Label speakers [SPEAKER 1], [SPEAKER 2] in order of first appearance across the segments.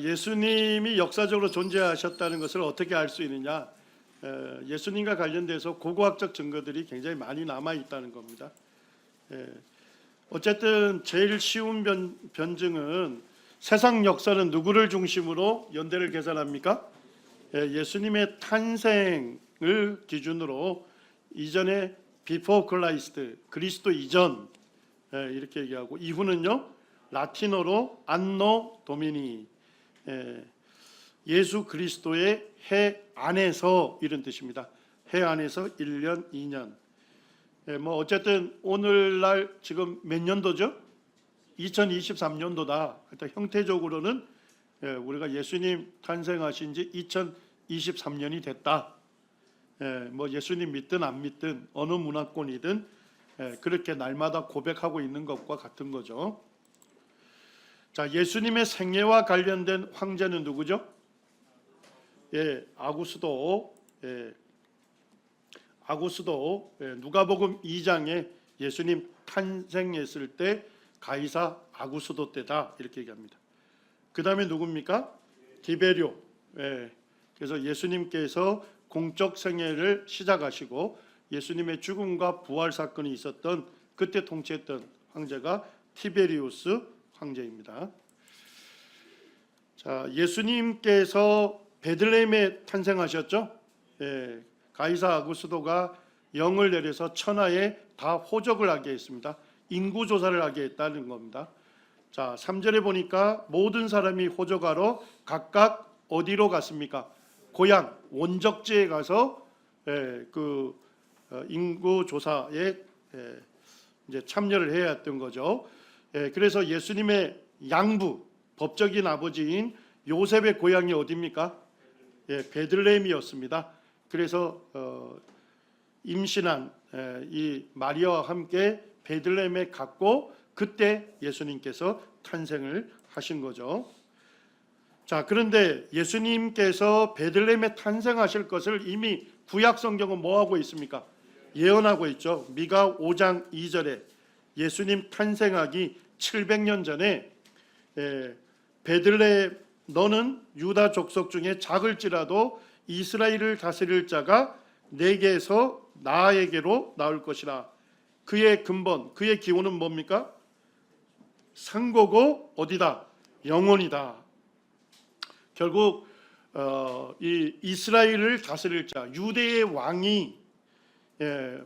[SPEAKER 1] 예수님이 역사적으로 존재하셨다는 것을 어떻게 알 수 있느냐? 예수님과 관련돼서 고고학적 증거들이 굉장히 많이 남아 있다는 겁니다. 어쨌든 제일 쉬운 변증은 세상 역사는 누구를 중심으로 연대를 계산합니까? 예수님의 탄생을 기준으로 이전에 before Christ, 그리스도 이전 이렇게 얘기하고, 이후는요 라틴어로 안노 도미니, 예수 그리스도의 해 안에서 이런 뜻입니다. 해 안에서 1년, 2년. 뭐 어쨌든 오늘날 지금 몇 년도죠? 2023년도다. 일단 형태적으로는 우리가 예수님 탄생하신 지 2023년이 됐다. 뭐 예수님 믿든 안 믿든 어느 문화권이든 그렇게 날마다 고백하고 있는 것과 같은 거죠. 자, 예수님의 생애와 관련된 황제는 누구죠? 아구스도. 아구스도. 누가복음 2장에 예수님 탄생했을 때 가이사 아구스도 때다 이렇게 얘기합니다. 그 다음에 누굽니까? 디베리오. 그래서 예수님께서 공적 생애를 시작하시고 예수님의 죽음과 부활 사건이 있었던 그때 통치했던 황제가 티베리우스 황제입니다. 자, 예수님께서 베들레헴에 탄생하셨죠. 가이사 아구스도가 영을 내려서 천하에 다 호적을 하게 했습니다. 인구 조사를 하게 했다는 겁니다. 자, 3절에 보니까 모든 사람이 호적하러 각각 어디로 갔습니까? 고향 원적지에 가서 그 인구 조사에 이제 참여를 해야 했던 거죠. 그래서 예수님의 양부, 법적인 아버지인 요셉의 고향이 어디입니까? 베들레헴이었습니다. 그래서 임신한 이 마리아와 함께 베들레헴에 갔고 그때 예수님께서 탄생을 하신 거죠. 자, 그런데 예수님께서 베들레헴에 탄생하실 것을 이미 구약 성경은 뭐 하고 있습니까? 예언하고 있죠. 미가 5장 2절에 예수님 탄생하기 700년 전에 베들레헴 너는 유다 족속 중에 작을지라도 이스라엘을 다스릴 자가 내게서 나에게로 나올 것이라. 그의 근본, 그의 기원은 뭡니까? 상고고 어디다? 영원이다. 결국 이 이스라엘을 다스릴 자, 유대의 왕이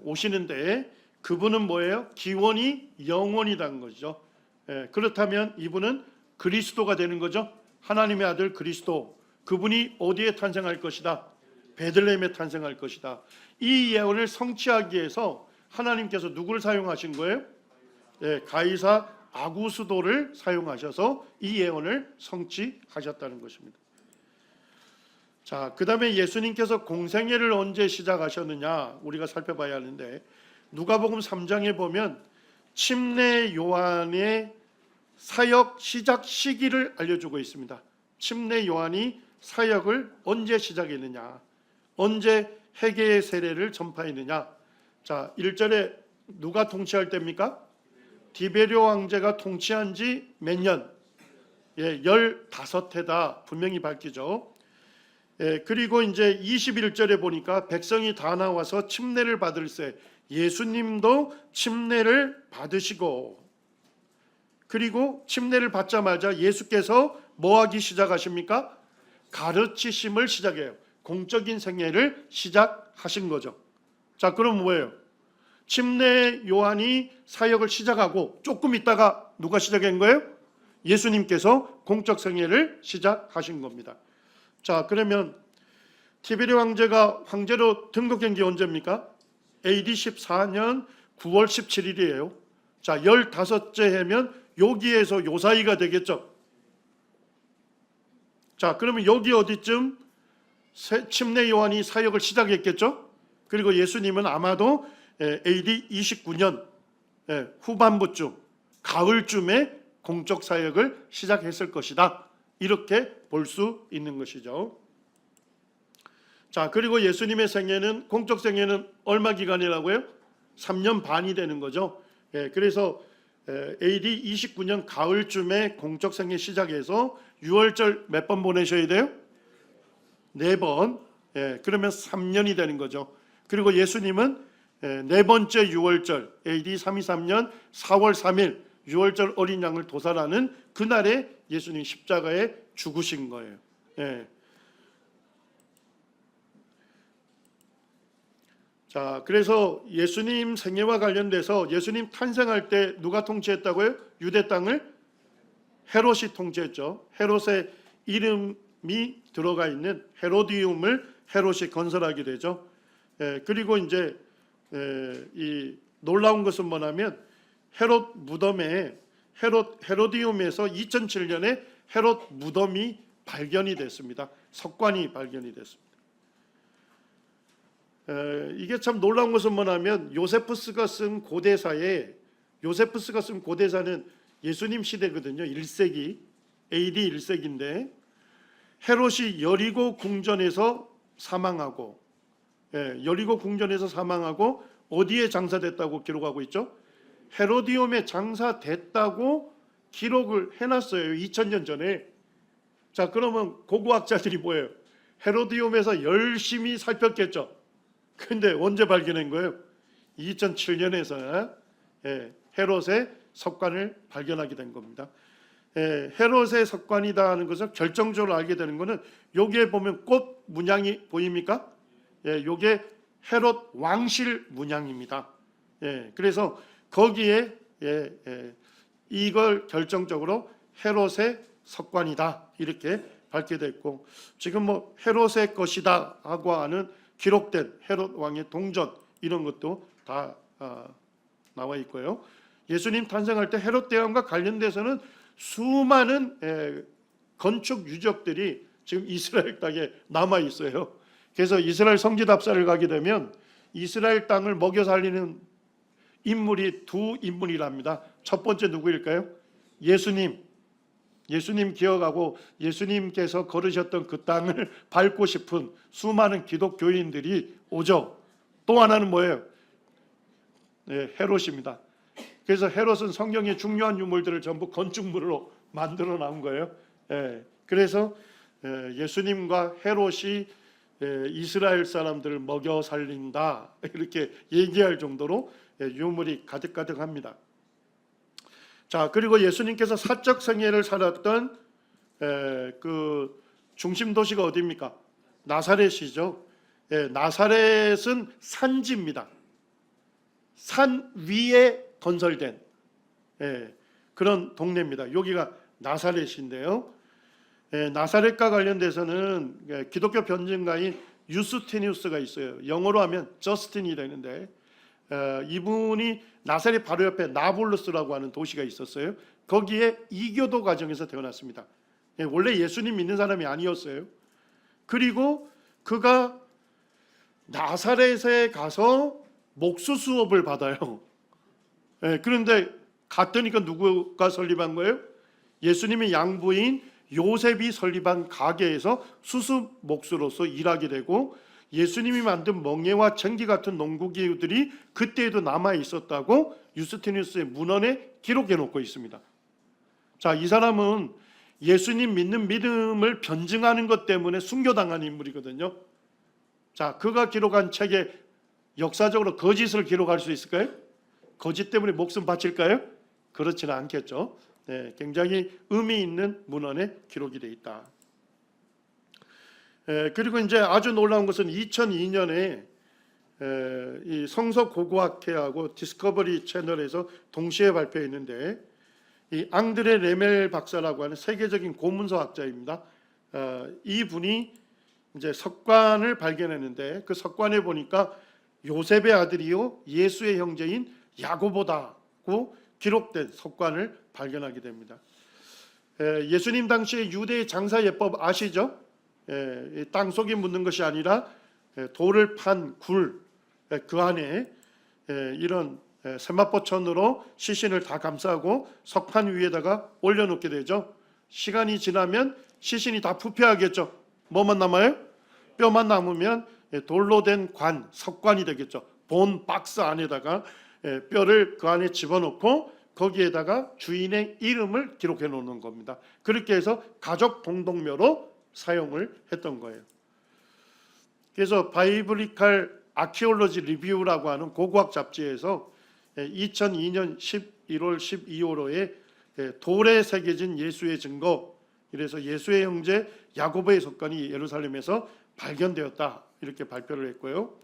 [SPEAKER 1] 오시는데 그분은 뭐예요? 기원이 영원이라는 거죠. 그렇다면 이분은 그리스도가 되는 거죠. 하나님의 아들 그리스도. 그분이 어디에 탄생할 것이다? 베들레헴에 탄생할 것이다. 이 예언을 성취하기 위해서 하나님께서 누구를 사용하신 거예요? 가이사 아구스도를 사용하셔서 이 예언을 성취하셨다는 것입니다. 자, 그 다음에 예수님께서 공생애를 언제 시작하셨느냐 우리가 살펴봐야 하는데, 누가복음 3장에 보면 침례 요한의 사역 시작 시기를 알려주고 있습니다. 침례 요한이 사역을 언제 시작했느냐, 언제 회개의 세례를 전파했느냐. 자, 1절에 누가 통치할 때입니까? 디베리오 황제가 통치한 지 몇 년? 15해다 분명히 밝히죠. 그리고 이제 21절에 보니까 백성이 다 나와서 침례를 받을세. 예수님도 침례를 받으시고, 그리고 침례를 받자마자 예수께서 뭐 하기 시작하십니까? 가르치심을 시작해요. 공적인 생애를 시작하신 거죠. 자, 그럼 뭐예요? 침례 요한이 사역을 시작하고 조금 있다가 누가 시작한 거예요? 예수님께서 공적 생애를 시작하신 겁니다. 자, 그러면 티베리오 황제가 황제로 등극한 게 언제입니까? AD 14년 9월 17일이에요. 자, 15째 해면 여기에서 요 사이가 되겠죠. 자, 그러면 여기 어디쯤 침례 요한이 사역을 시작했겠죠. 그리고 예수님은 아마도 AD 29년 후반부쯤, 가을쯤에 공적 사역을 시작했을 것이다. 이렇게 볼 수 있는 것이죠. 자, 그리고 예수님의 생애는, 공적 생애는 얼마 기간이라고요? 3년 반이 되는 거죠. 그래서 AD 29년 가을쯤에 공적 생애 시작해서 유월절 몇 번 보내셔야 돼요? 4번. 그러면 3년이 되는 거죠. 그리고 예수님은 네 번째 유월절 AD 323년 4월 3일 유월절 어린 양을 도살하는 그날에 예수님 십자가에 죽으신 거예요. 자, 그래서 예수님 생애와 관련돼서 예수님 탄생할 때 누가 통치했다고요? 유대 땅을 헤롯이 통치했죠. 헤롯의 이름이 들어가 있는 헤로디움을 헤롯이 건설하게 되죠. 그리고 이제 이 놀라운 것은 뭐냐면 헤롯 무덤에 헤로디움에서 2007년에 헤롯 무덤이 발견이 됐습니다. 석관이 발견이 됐습니다. 이게 참 놀라운 것은 뭐냐면 요세푸스가 쓴 고대사는 예수님 시대거든요. 1세기 AD 1세기인데 헤롯이 여리고 궁전에서 사망하고 어디에 장사됐다고 기록하고 있죠? 헤로디움에 장사됐다고 기록을 해놨어요. 2000년 전에. 자, 그러면 고고학자들이 뭐예요? 헤로디움에서 열심히 살폈겠죠. 근데 언제 발견한 거예요? 2007년에서 헤롯의 석관을 발견하게 된 겁니다. 헤롯의 석관이다 하는 것을 결정적으로 알게 되는 것은 여기에 보면 꽃 문양이 보입니까? 요게 헤롯 왕실 문양입니다. 그래서 거기에 이걸 결정적으로 헤롯의 석관이다 이렇게 밝게 됐고, 지금 뭐 헤롯의 것이다 하고 하는 기록된 헤롯 왕의 동전 이런 것도 다 나와 있고요. 예수님 탄생할 때 헤롯 대왕과 관련돼서는 수많은 건축 유적들이 지금 이스라엘 땅에 남아 있어요. 그래서 이스라엘 성지 답사를 가게 되면 이스라엘 땅을 먹여 살리는 인물이 두 인물이랍니다. 첫 번째 누구일까요? 예수님 기억하고 예수님께서 걸으셨던 그 땅을 밟고 싶은 수많은 기독교인들이 오죠. 또 하나는 뭐예요? 헤롯입니다. 그래서 헤롯은 성경의 중요한 유물들을 전부 건축물로 만들어 나온 거예요. 그래서 예수님과 헤롯이 이스라엘 사람들을 먹여 살린다 이렇게 얘기할 정도로 유물이 가득가득합니다. 자, 그리고 예수님께서 사적 생애를 살았던 그 중심 도시가 어디입니까? 나사렛이죠. 나사렛은 산지입니다. 산 위에 건설된 그런 동네입니다. 여기가 나사렛인데요. 나사렛과 관련돼서는 기독교 변증가인 유스티니우스가 있어요. 영어로 하면 저스틴이 되는데 이분이 나사렛 바로 옆에 나블루스라고 하는 도시가 있었어요. 거기에 이교도 과정에서 태어났습니다. 원래 예수님 믿는 사람이 아니었어요. 그리고 그가 나사렛에 가서 목수 수업을 받아요. 그런데 갔더니까 누구가 설립한 거예요? 예수님의 양부인 요셉이 설립한 가게에서 수수 목수로서 일하게 되고, 예수님이 만든 멍에와 청기 같은 농구기구들이 그때에도 남아 있었다고 유스티니우스의 문헌에 기록해 놓고 있습니다. 자, 이 사람은 예수님 믿는 믿음을 변증하는 것 때문에 순교당한 인물이거든요. 자, 그가 기록한 책에 역사적으로 거짓을 기록할 수 있을까요? 거짓 때문에 목숨 바칠까요? 그렇지는 않겠죠. 굉장히 의미 있는 문헌에 기록이 되어 있다. 그리고 이제 아주 놀라운 것은 2002년에 이 성서 고고학회하고 디스커버리 채널에서 동시에 발표했는데, 이 앙드레 레멜 박사라고 하는 세계적인 고문서 학자입니다. 이분이 이제 석관을 발견했는데 그 석관에 보니까 요셉의 아들이요 예수의 형제인 야고보다고 기록된 석관을 발견하게 됩니다. 예수님 당시에 유대의 장사 예법 아시죠? 땅 속에 묻는 것이 아니라 돌을 판 굴, 그 안에 이런 세마포천으로 시신을 다 감싸고 석판 위에다가 올려놓게 되죠. 시간이 지나면 시신이 다 부패하겠죠. 뭐만 남아요? 뼈만 남으면 돌로 된 관, 석관이 되겠죠. 본 박스 안에다가 뼈를 그 안에 집어넣고 거기에다가 주인의 이름을 기록해 놓는 겁니다. 그렇게 해서 가족 공동묘로 사용을 했던 거예요. 그래서 바이블리칼 아키올로지 리뷰라고 하는 고고학 잡지에서 2002년 11월 12호로에 돌에 새겨진 예수의 증거, 이래서 예수의 형제 야고보의 석관이 예루살렘에서 발견되었다, 이렇게 발표를 했고요.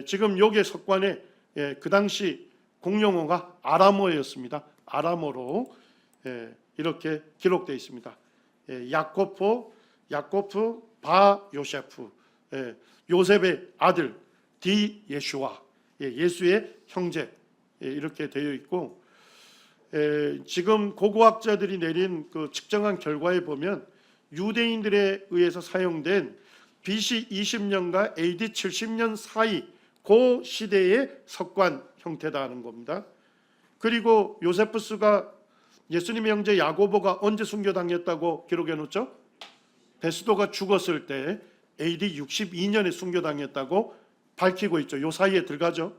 [SPEAKER 1] 지금 여기 석관에 그 당시 공용어가 아람어였습니다. 아람어로 이렇게 기록되어 있습니다. 야코프 바 요세프, 요셉의 아들 디 예슈와, 예수의 형제, 이렇게 되어 있고, 지금 고고학자들이 내린 그 측정한 결과에 보면 유대인들에 의해서 사용된 BC 20년과 AD 70년 사이 그 시대의 석관 형태다는 겁니다. 그리고 요세푸스가 예수님의 형제 야고보가 언제 순교당했다고 기록해 놓죠? 베스도가 죽었을 때 AD 62년에 순교당했다고 밝히고 있죠. 요 사이에 들어가죠.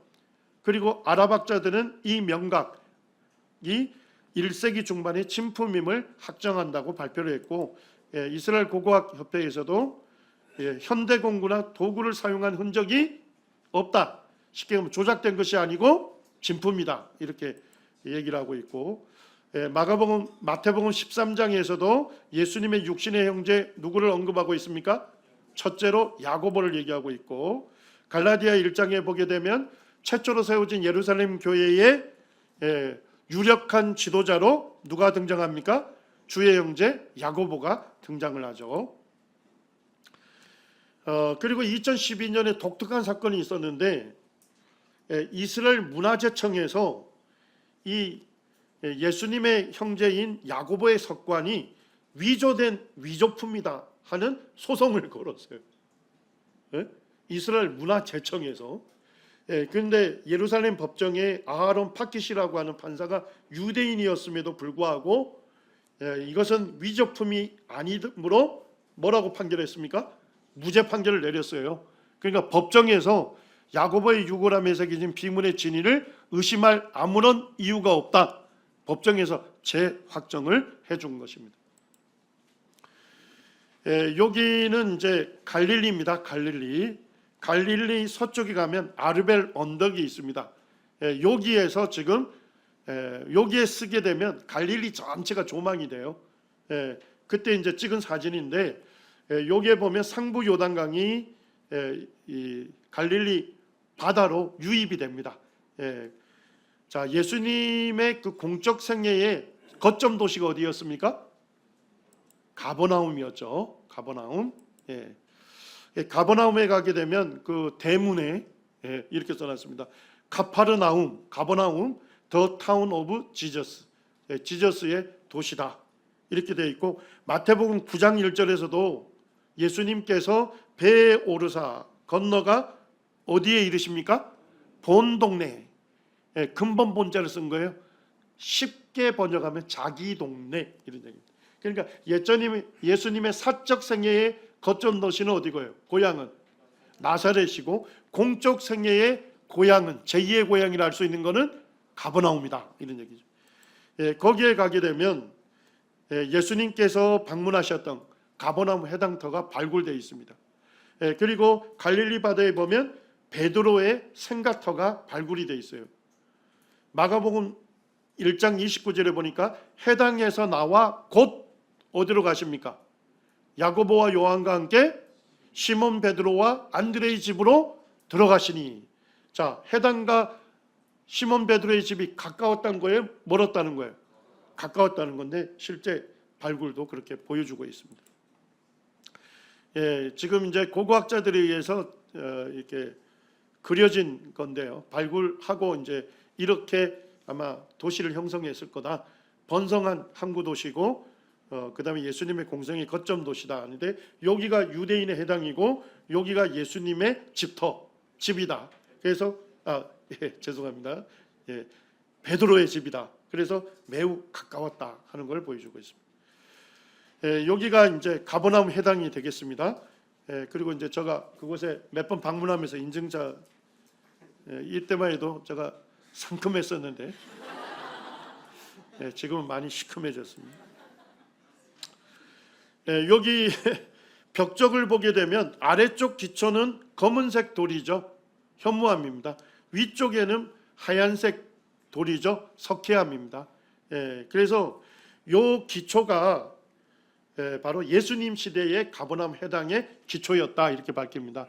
[SPEAKER 1] 그리고 아랍학자들은 이 명각이 1세기 중반의 진품임을 확정한다고 발표를 했고, 이스라엘 고고학 협회에서도 현대공구나 도구를 사용한 흔적이 없다, 쉽게 말하면 조작된 것이 아니고 진품이다, 이렇게 얘기를 하고 있고, 마태복음 13장에서도 예수님의 육신의 형제 누구를 언급하고 있습니까? 첫째로 야고보를 얘기하고 있고, 갈라디아 1장에 보게 되면 최초로 세워진 예루살렘 교회의 유력한 지도자로 누가 등장합니까? 주의 형제 야고보가 등장을 하죠. 그리고 2012년에 독특한 사건이 있었는데, 이스라엘 문화재청에서 이 예수님의 형제인 야고보의 석관이 위조된 위조품이다 하는 소송을 걸었어요. 이스라엘 문화재청에서. 그런데 예루살렘 법정에 아하론 파키시라고 하는 판사가 유대인이었음에도 불구하고 이것은 위조품이 아니므로 뭐라고 판결했습니까? 무죄 판결을 내렸어요. 그러니까 법정에서 야고보의 유골함에 새겨진 비문의 진위를 의심할 아무런 이유가 없다, 법정에서 재확정을 해준 것입니다. 여기는 이제 갈릴리입니다. 갈릴리 서쪽에 가면 아르벨 언덕이 있습니다. 여기에서 지금 여기에 쓰게 되면 갈릴리 전체가 조망이 돼요. 그때 이제 찍은 사진인데, 여기에 보면 상부 요단강이 이 갈릴리 바다로 유입이 됩니다. 자, 예수님의 그 공적 생애의 거점 도시가 어디였습니까? 가버나움이었죠. 가버나움. 가버나움에 가게 되면 그 대문에 이렇게 써놨습니다. 가파르나움, 가버나움, 더 타운 오브 지저스, 지저스의 도시다, 이렇게 되어 있고, 마태복음 9장 1절에서도 예수님께서 배에 오르사 건너가 어디에 이르십니까? 본 동네. 근본 본자를 쓴 거예요. 쉽게 번역하면 자기 동네, 이런 얘기입니다. 그러니까 예수님의 사적 생애의 거점 도시는 어디고요? 고향은 나사렛이고, 공적 생애의 고향은, 제2의 고향이라 할 수 있는 것은 가버나움이다, 이런 얘기죠. 거기에 가게 되면 예수님께서 방문하셨던 가버나움 해당터가 발굴되어 있습니다. 그리고 갈릴리 바다에 보면 베드로의 생가터가 발굴이 되어 있어요. 마가복음 1장 29절에 보니까 해당에서 나와 곧 어디로 가십니까? 야고보와 요한과 함께 시몬 베드로와 안드레의 집으로 들어가시니. 자, 해당과 시몬 베드로의 집이 가까웠다는 거예요? 멀었다는 거예요? 가까웠다는 건데, 실제 발굴도 그렇게 보여주고 있습니다. 지금 이제 고고학자들에 의해서 이렇게 그려진 건데요. 발굴하고 이제 이렇게 아마 도시를 형성했을 거다. 번성한 항구 도시고, 그다음에 예수님의 공생의 거점 도시다 하는데, 여기가 유대인의 해당이고 여기가 예수님의 집이다. 그래서 죄송합니다. 베드로의 집이다. 그래서 매우 가까웠다 하는 걸 보여주고 있습니다. 여기가 이제 가버나움 해당이 되겠습니다. 그리고 이제 제가 그곳에 몇 번 방문하면서 인증자, 이때만 해도 제가 상큼했었는데 지금은 많이 시큼해졌습니다. 여기 벽적을 보게 되면 아래쪽 기초는 검은색 돌이죠. 현무암입니다. 위쪽에는 하얀색 돌이죠. 석회암입니다. 그래서 요 기초가 바로 예수님 시대의 가버나움 회당의 기초였다 이렇게 밝힙니다.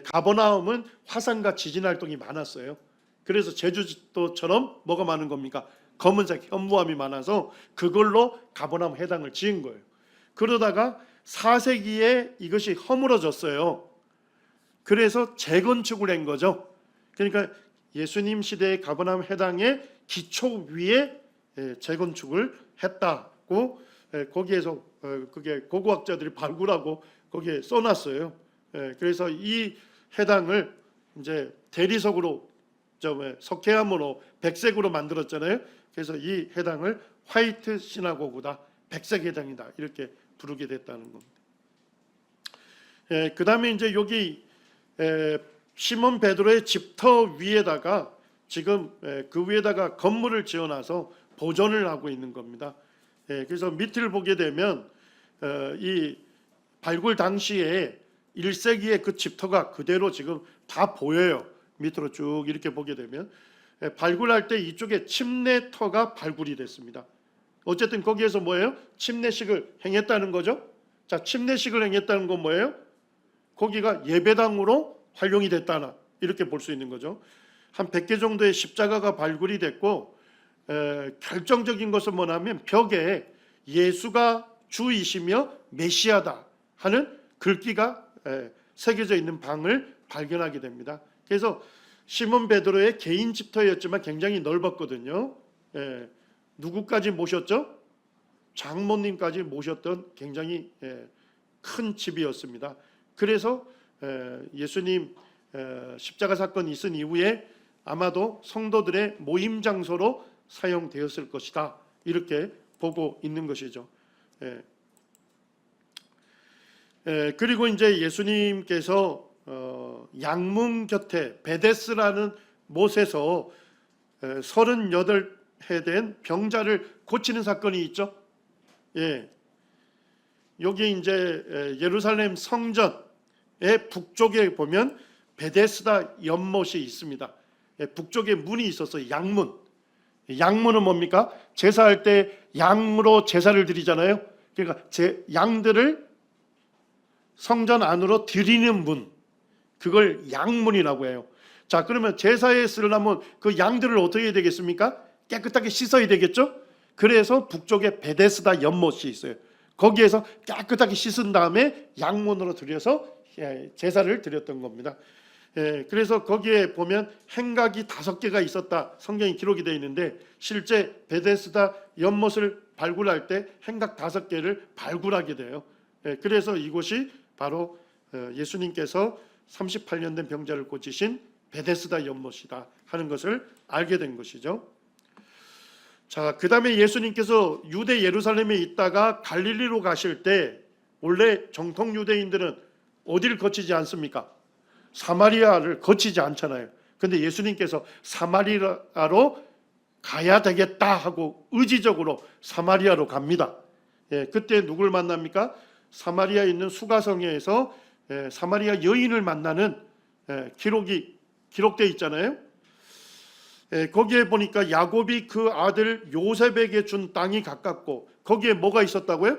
[SPEAKER 1] 가버나움은 화산과 지진 활동이 많았어요. 그래서 제주도처럼 뭐가 많은 겁니까? 검은색 현무암이 많아서 그걸로 가버나움 회당을 지은 거예요. 그러다가 4세기에 이것이 허물어졌어요. 그래서 재건축을 한 거죠. 그러니까 예수님 시대의 가버나움 회당의 기초 위에 재건축을 했다고 거기에서 그게 고고학자들이 발굴하고 거기에 써놨어요. 그래서 이 해당을 이제 대리석으로 석회암으로 백색으로 만들었잖아요. 그래서 이 해당을 화이트 시나고그다, 백색 해당이다 이렇게 부르게 됐다는 겁니다. 그 다음에 이제 여기 시몬 베드로의 집터 위에다가 지금 그 위에다가 건물을 지어놔서 보존을 하고 있는 겁니다. 그래서 밑을 보게 되면 이 발굴 당시에 1세기의 그 집터가 그대로 지금 다 보여요. 밑으로 쭉 이렇게 보게 되면 발굴할 때 이쪽에 침례터가 발굴이 됐습니다. 어쨌든 거기에서 뭐예요? 침례식을 행했다는 거죠. 자, 침례식을 행했다는 건 뭐예요? 거기가 예배당으로 활용이 됐다나 이렇게 볼 수 있는 거죠. 한 100개 정도의 십자가가 발굴이 됐고 결정적인 것은 뭐냐면 벽에 예수가 주이시며 메시아다 하는 글귀가 새겨져 있는 방을 발견하게 됩니다. 그래서 시몬 베드로의 개인 집터였지만 굉장히 넓었거든요. 누구까지 모셨죠? 장모님까지 모셨던 굉장히 큰 집이었습니다. 그래서 예수님 십자가 사건이 있은 이후에 아마도 성도들의 모임 장소로 사용되었을 것이다 이렇게 보고 있는 것이죠. 그리고 이제 예수님께서 양문 곁에 베데스라는 못에서 38해 된 병자를 고치는 사건이 있죠. 여기 이제 예루살렘 성전의 북쪽에 보면 베데스다 연못이 있습니다. 북쪽에 문이 있어서 양문. 양문은 뭡니까? 제사할 때 양으로 제사를 드리잖아요. 그러니까 양들을 성전 안으로 들이는 문, 그걸 양문이라고 해요. 자, 그러면 제사에 쓰려면 그 양들을 어떻게 해야 되겠습니까? 깨끗하게 씻어야 되겠죠? 그래서 북쪽에 베데스다 연못이 있어요. 거기에서 깨끗하게 씻은 다음에 양문으로 들여서 제사를 드렸던 겁니다. 그래서 거기에 보면 행각이 5개가 있었다 성경이 기록이 되어 있는데 실제 베데스다 연못을 발굴할 때 행각 5개를 발굴하게 돼요. 그래서 이곳이 바로 예수님께서 38년 된 병자를 고치신 베데스다 연못이다 하는 것을 알게 된 것이죠. 자, 그 다음에 예수님께서 유대 예루살렘에 있다가 갈릴리로 가실 때 원래 정통 유대인들은 어디를 거치지 않습니까? 사마리아를 거치지 않잖아요. 근데 예수님께서 사마리아로 가야 되겠다 하고 의지적으로 사마리아로 갑니다. 그때 누굴 만납니까? 사마리아에 있는 수가성에서 사마리아 여인을 만나는 기록되어 있잖아요. 거기에 보니까 야곱이 그 아들 요셉에게 준 땅이 가깝고 거기에 뭐가 있었다고요?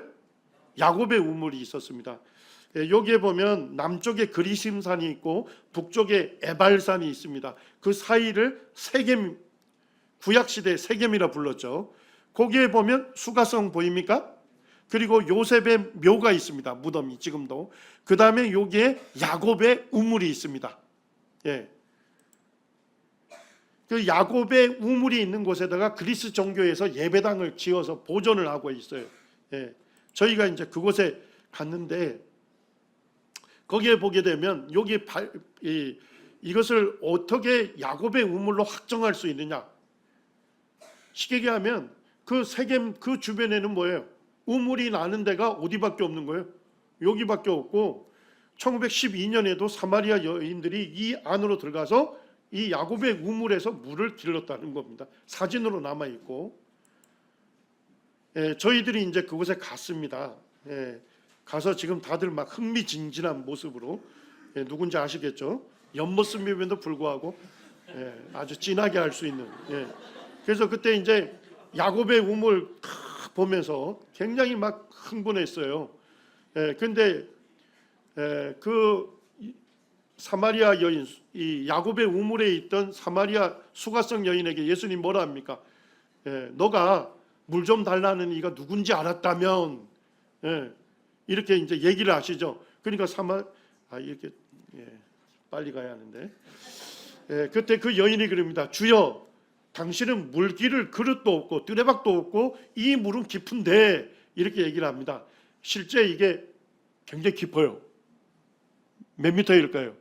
[SPEAKER 1] 야곱의 우물이 있었습니다. 여기에 보면 남쪽에 그리심산이 있고 북쪽에 에발산이 있습니다. 그 사이를 세겜, 구약시대 세겜이라 불렀죠. 거기에 보면 수가성 보입니까? 그리고 요셉의 묘가 있습니다. 무덤이 지금도. 그 다음에 여기에 야곱의 우물이 있습니다. 그 야곱의 우물이 있는 곳에다가 그리스 종교에서 예배당을 지어서 보존을 하고 있어요. 저희가 이제 그곳에 갔는데 거기에 보게 되면 여기 이것을 어떻게 야곱의 우물로 확정할 수 있느냐? 쉽게 얘기하면 그 세겜 그 주변에는 뭐예요? 우물이 나는 데가 어디밖에 없는 거예요? 여기밖에 없고 1912년에도 사마리아 여인들이 이 안으로 들어가서 이 야곱의 우물에서 물을 길렀다는 겁니다. 사진으로 남아 있고 저희들이 이제 그곳에 갔습니다. 가서 지금 다들 막 흥미진진한 모습으로, 누군지 아시겠죠? 옆모습임에도 불구하고 아주 진하게 알 수 있는. 그래서 그때 이제 야곱의 우물 보면서 굉장히 막 흥분했어요. 근데 그 사마리아 여인, 이 야곱의 우물에 있던 사마리아 수가성 여인에게 예수님 뭐라 합니까? 너가 물 좀 달라는 이가 누군지 알았다면, 이렇게 이제 얘기를 하시죠. 그러니까 이렇게 빨리 가야 하는데, 그때 그 여인이 그럽니다. 주여, 당신은 물기를 그릇도 없고 뜨레박도 없고 이 물은 깊은데, 이렇게 얘기를 합니다. 실제 이게 굉장히 깊어요. 몇 미터일까요?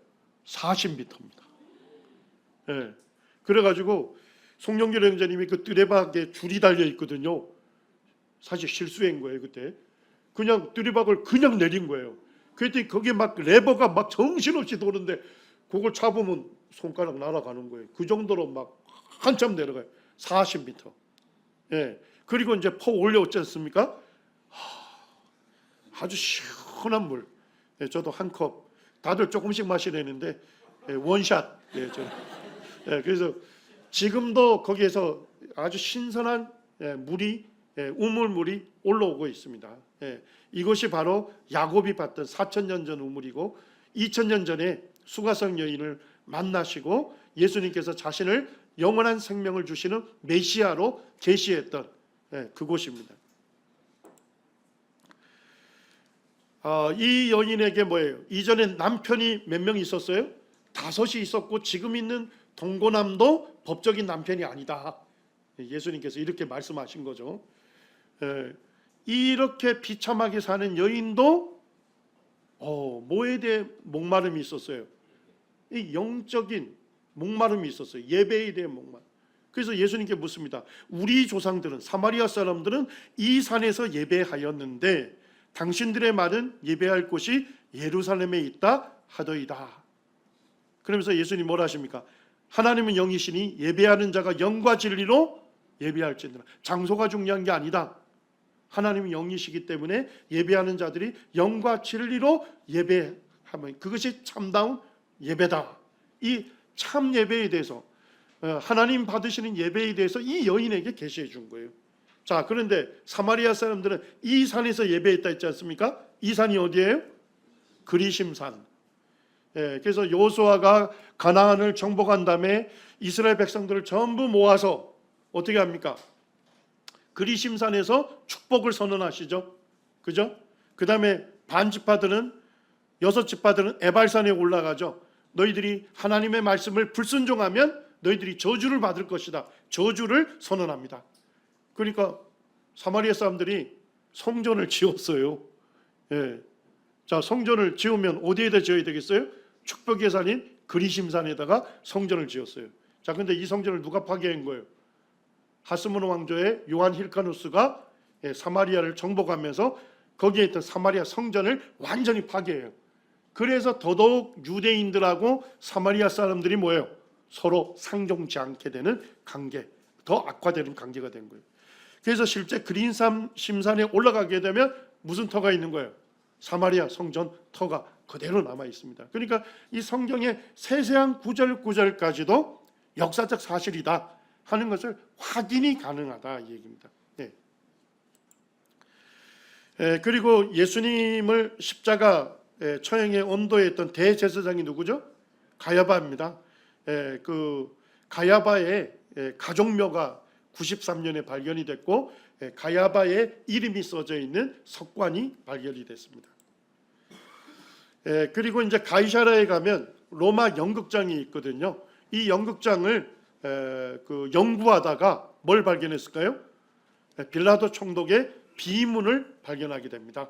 [SPEAKER 1] 40미터입니다. 그래가지고 송영길 형제님이 그 뜨레박에 줄이 달려 있거든요. 사실 실수한 거예요. 그때 그냥 뜨레박을 그냥 내린 거예요. 그랬더니 거기에 막 레버가 막 정신없이 도는데 그걸 잡으면 손가락 날아가는 거예요. 그 정도로 막 한참 내려가요. 40m. 그리고 이제 퍼 올려왔지 않습니까? 아주 시원한 물. 저도 한 컵, 다들 조금씩 마시려는데 원샷. 그래서 지금도 거기에서 아주 신선한 물이, 우물물이 올라오고 있습니다. 이것이 바로 야곱이 봤던 4,000년 전 우물이고 2,000년 전에 수가성 여인을 만나시고 예수님께서 자신을 영원한 생명을 주시는 메시아로 계시했던 그곳입니다. 이 여인에게 뭐예요? 이전에 남편이 몇 명 있었어요? 5이 있었고 지금 있는 동고남도 법적인 남편이 아니다. 예수님께서 이렇게 말씀하신 거죠. 이렇게 비참하게 사는 여인도 뭐에 대해 목마름이 있었어요? 이 영적인 목마름이 있었어요. 예배에 대해 목마름. 그래서 예수님께 묻습니다. 우리 조상들은, 사마리아 사람들은 이 산에서 예배하였는데 당신들의 말은 예배할 곳이 예루살렘에 있다 하더이다. 그러면서 예수님 뭐라 하십니까? 하나님은 영이시니 예배하는 자가 영과 진리로 예배할지니라. 장소가 중요한 게 아니다. 하나님은 영이시기 때문에 예배하는 자들이 영과 진리로 예배하면 그것이 참다운 예배다. 이 참 예배에 대해서, 하나님 받으시는 예배에 대해서 이 여인에게 계시해 준 거예요. 자, 그런데 사마리아 사람들은 이 산에서 예배했다 했지 않습니까? 이 산이 어디예요? 그리심산. 그래서 여호수아가 가나안을 정복한 다음에 이스라엘 백성들을 전부 모아서 어떻게 합니까? 그리심산에서 축복을 선언하시죠. 그죠? 그 다음에 반지파들은, 6지파들은 에발산에 올라가죠. 너희들이 하나님의 말씀을 불순종하면 너희들이 저주를 받을 것이다. 저주를 선언합니다. 그러니까 사마리아 사람들이 성전을 지었어요. 자, 성전을 지으면 어디에다 지어야 되겠어요? 축복의 산인 그리심산에다가 성전을 지었어요. 자, 근데 이 성전을 누가 파괴한 거예요? 하스모노 왕조의 요한 힐카누스가 사마리아를 정복하면서 거기에 있던 사마리아 성전을 완전히 파괴해요. 그래서 더더욱 유대인들하고 사마리아 사람들이 뭐예요? 서로 상종치 않게 되는 관계, 더 악화되는 관계가 된 거예요. 그래서 실제 그리심산에 올라가게 되면 무슨 터가 있는 거예요? 사마리아 성전 터가 그대로 남아 있습니다. 그러니까 이 성경의 세세한 구절까지도 역사적 사실이다 하는 것을 확인이 가능하다 이 얘기입니다. 그리고 예수님을 십자가 처형에 언도했던 대제사장이 누구죠? 가야바입니다. 그 가야바의 가족묘가 93년에 발견이 됐고 가야바의 이름이 써져 있는 석관이 발견이 됐습니다. 그리고 이제 가이사라에 가면 로마 연극장이 있거든요. 이 연극장을 그 연구하다가 뭘 발견했을까요? 빌라도 총독의 비문을 발견하게 됩니다.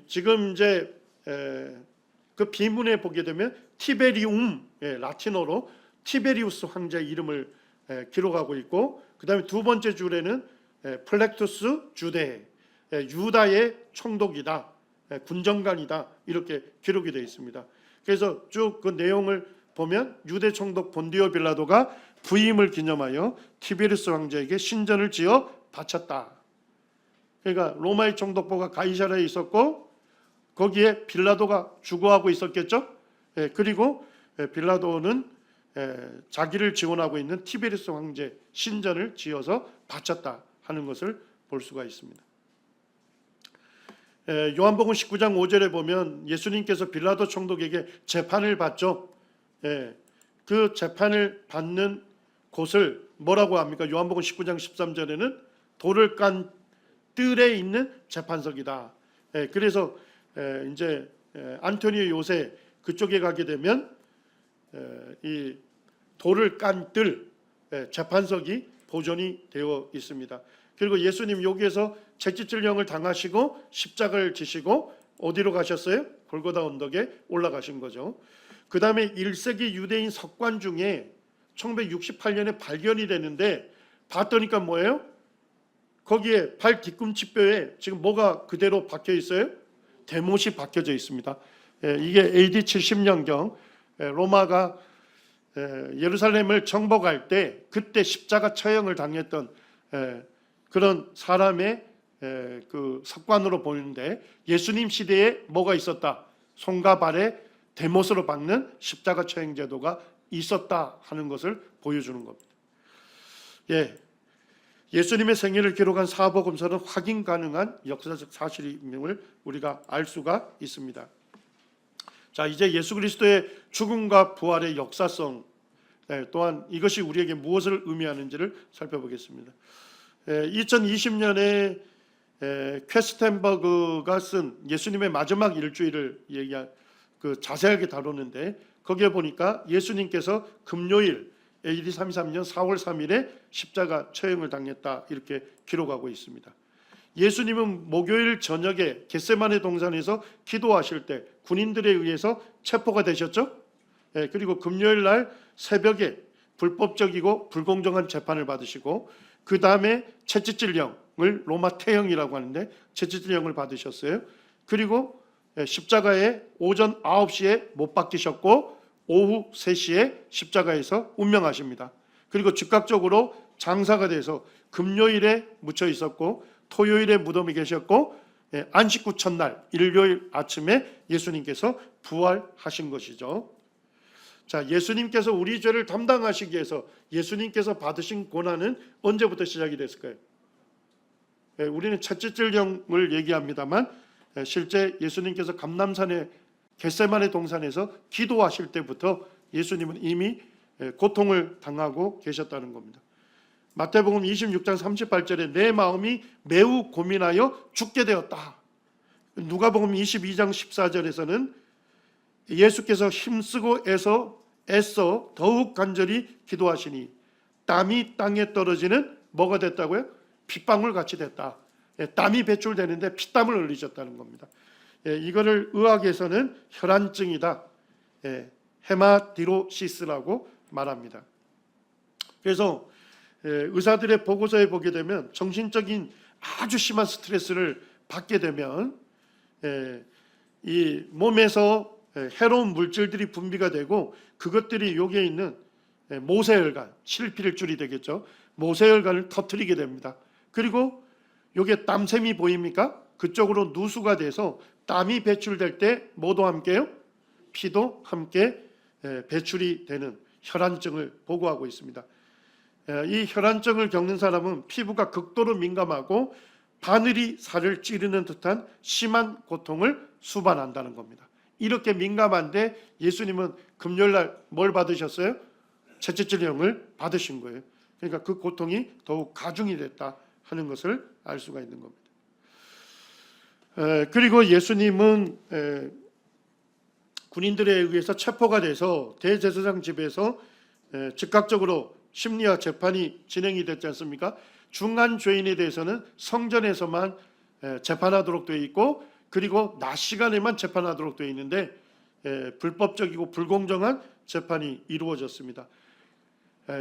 [SPEAKER 1] 지금 이제 그 비문에 보게 되면 티베리움, 라틴어로 티베리우스 황제의 이름을 기록하고 있고, 그 다음에 두 번째 줄에는 플렉투스 주데, 유다의 총독이다, 군정관이다 이렇게 기록이 되어 있습니다. 그래서 쭉 그 내용을 보면 유대 총독 본디오 빌라도가 부임을 기념하여 티베리스 왕자에게 신전을 지어 바쳤다. 그러니까 로마의 총독부가 가이사랴에 있었고 거기에 빌라도가 주거하고 있었겠죠. 그리고 빌라도는 자기를 지원하고 있는 티베리스 황제 신전을 지어서 바쳤다 하는 것을 볼 수가 있습니다. 요한복음 19장 5절에 보면 예수님께서 빌라도 총독에게 재판을 받죠. 그 재판을 받는 곳을 뭐라고 합니까? 요한복음 19장 13절에는 돌을 깐 뜰에 있는 재판석이다. 그래서 이제 안토니오 요새 그쪽에 가게 되면 이 돌을 깐 뜰 재판석이 보존이 되어 있습니다. 그리고 예수님 여기에서 채찍질령을 당하시고 십자가를 지시고 어디로 가셨어요? 골고다 언덕에 올라가신 거죠. 그 다음에 1세기 유대인 석관 중에 1968년에 발견이 되는데 봤더니까 뭐예요? 거기에 발 뒤꿈치뼈에 지금 뭐가 그대로 박혀 있어요? 대못이 박혀져 있습니다. 이게 AD 70년경 로마가 예루살렘을 정복할 때 그때 십자가 처형을 당했던 그런 사람의 그 석관으로 보이는데 예수님 시대에 뭐가 있었다? 손과 발에 대못으로 박는 십자가 처형 제도가 있었다 하는 것을 보여주는 겁니다. 예수님의 생애를 기록한 사복음서는 확인 가능한 역사적 사실임을 우리가 알 수가 있습니다. 자, 이제 예수 그리스도의 죽음과 부활의 역사성 또한 이것이 우리에게 무엇을 의미하는지를 살펴보겠습니다. 2020년에 퀘스텐버그가 쓴 예수님의 마지막 일주일을 자세하게 다루는데 거기에 보니까 예수님께서 금요일 AD 33년 4월 3일에 십자가 처형을 당했다 이렇게 기록하고 있습니다. 예수님은 목요일 저녁에 겟세마네 동산에서 기도하실 때 군인들에 의해서 체포가 되셨죠. 그리고 금요일 날 새벽에 불법적이고 불공정한 재판을 받으시고 그 다음에 채찍질령을 로마 태형이라고 하는데 채찍질령을 받으셨어요. 그리고 십자가에 오전 9시에 못 박히셨고 오후 3시에 십자가에서 운명하십니다. 그리고 즉각적으로 장사가 돼서 금요일에 묻혀 있었고 토요일에 무덤에 계셨고 안식구 첫날 일요일 아침에 예수님께서 부활하신 것이죠. 자, 예수님께서 우리 죄를 담당하시기 위해서 예수님께서 받으신 고난은 언제부터 시작이 됐을까요? 우리는 채찍질령을 얘기합니다만 실제 예수님께서 감람산에 겟세마네 동산에서 기도하실 때부터 예수님은 이미 고통을 당하고 계셨다는 겁니다. 마태복음 26장 38절에 내 마음이 매우 고민하여 죽게 되었다. 누가복음 22장 14절에서는 예수께서 힘쓰고 애써 더욱 간절히 기도하시니 땀이 땅에 떨어지는 뭐가 됐다고요? 핏방울 같이 됐다. 땀이 배출되는데 피땀을 흘리셨다는 겁니다. 이거를 의학에서는 혈안증이다. 헤마디로시스라고 말합니다. 그래서 의사들의 보고서에 보게 되면 정신적인 아주 심한 스트레스를 받게 되면 이 몸에서 해로운 물질들이 분비가 되고 그것들이 여기에 있는 모세혈관, 실필줄이 되겠죠. 모세혈관을 터뜨리게 됩니다. 그리고 여기에 땀샘이 보입니까? 그쪽으로 누수가 돼서 땀이 배출될 때 뭐도 함께요? 피도 함께 배출이 되는 혈안증을 보고하고 있습니다. 이 혈안증을 겪는 사람은 피부가 극도로 민감하고 바늘이 살을 찌르는 듯한 심한 고통을 수반한다는 겁니다. 이렇게 민감한데 예수님은 금요일날 뭘 받으셨어요? 채찍질령을 받으신 거예요. 그러니까 그 고통이 더욱 가중이 됐다 하는 것을 알 수가 있는 겁니다. 그리고 예수님은 군인들에 의해서 체포가 돼서 대제사장 집에서 즉각적으로 심리와 재판이 진행이 됐지 않습니까? 중한 죄인에 대해서는 성전에서만 재판하도록 되어 있고 그리고 낮 시간에만 재판하도록 되어 있는데 불법적이고 불공정한 재판이 이루어졌습니다.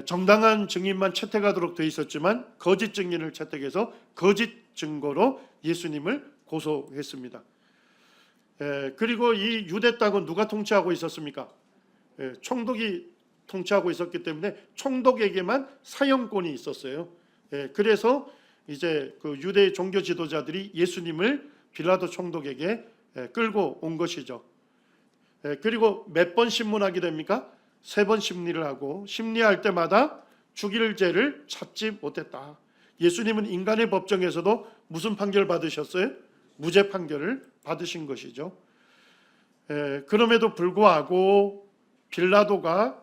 [SPEAKER 1] 정당한 증인만 채택하도록 되어 있었지만 거짓 증인을 채택해서 거짓 증거로 예수님을 고소했습니다. 그리고 이 유대 땅은 누가 통치하고 있었습니까? 총독이 통치하고 있었기 때문에 총독에게만 사형권이 있었어요. 그래서 이제 그 유대 종교 지도자들이 예수님을 빌라도 총독에게 끌고 온 것이죠. 그리고 몇 번 심문하게 됩니까? 3번 심리를 하고, 심리할 때마다 죽일 죄를 찾지 못했다. 예수님은 인간의 법정에서도 무슨 판결을 받으셨어요? 무죄 판결을 받으신 것이죠. 그럼에도 불구하고 빌라도가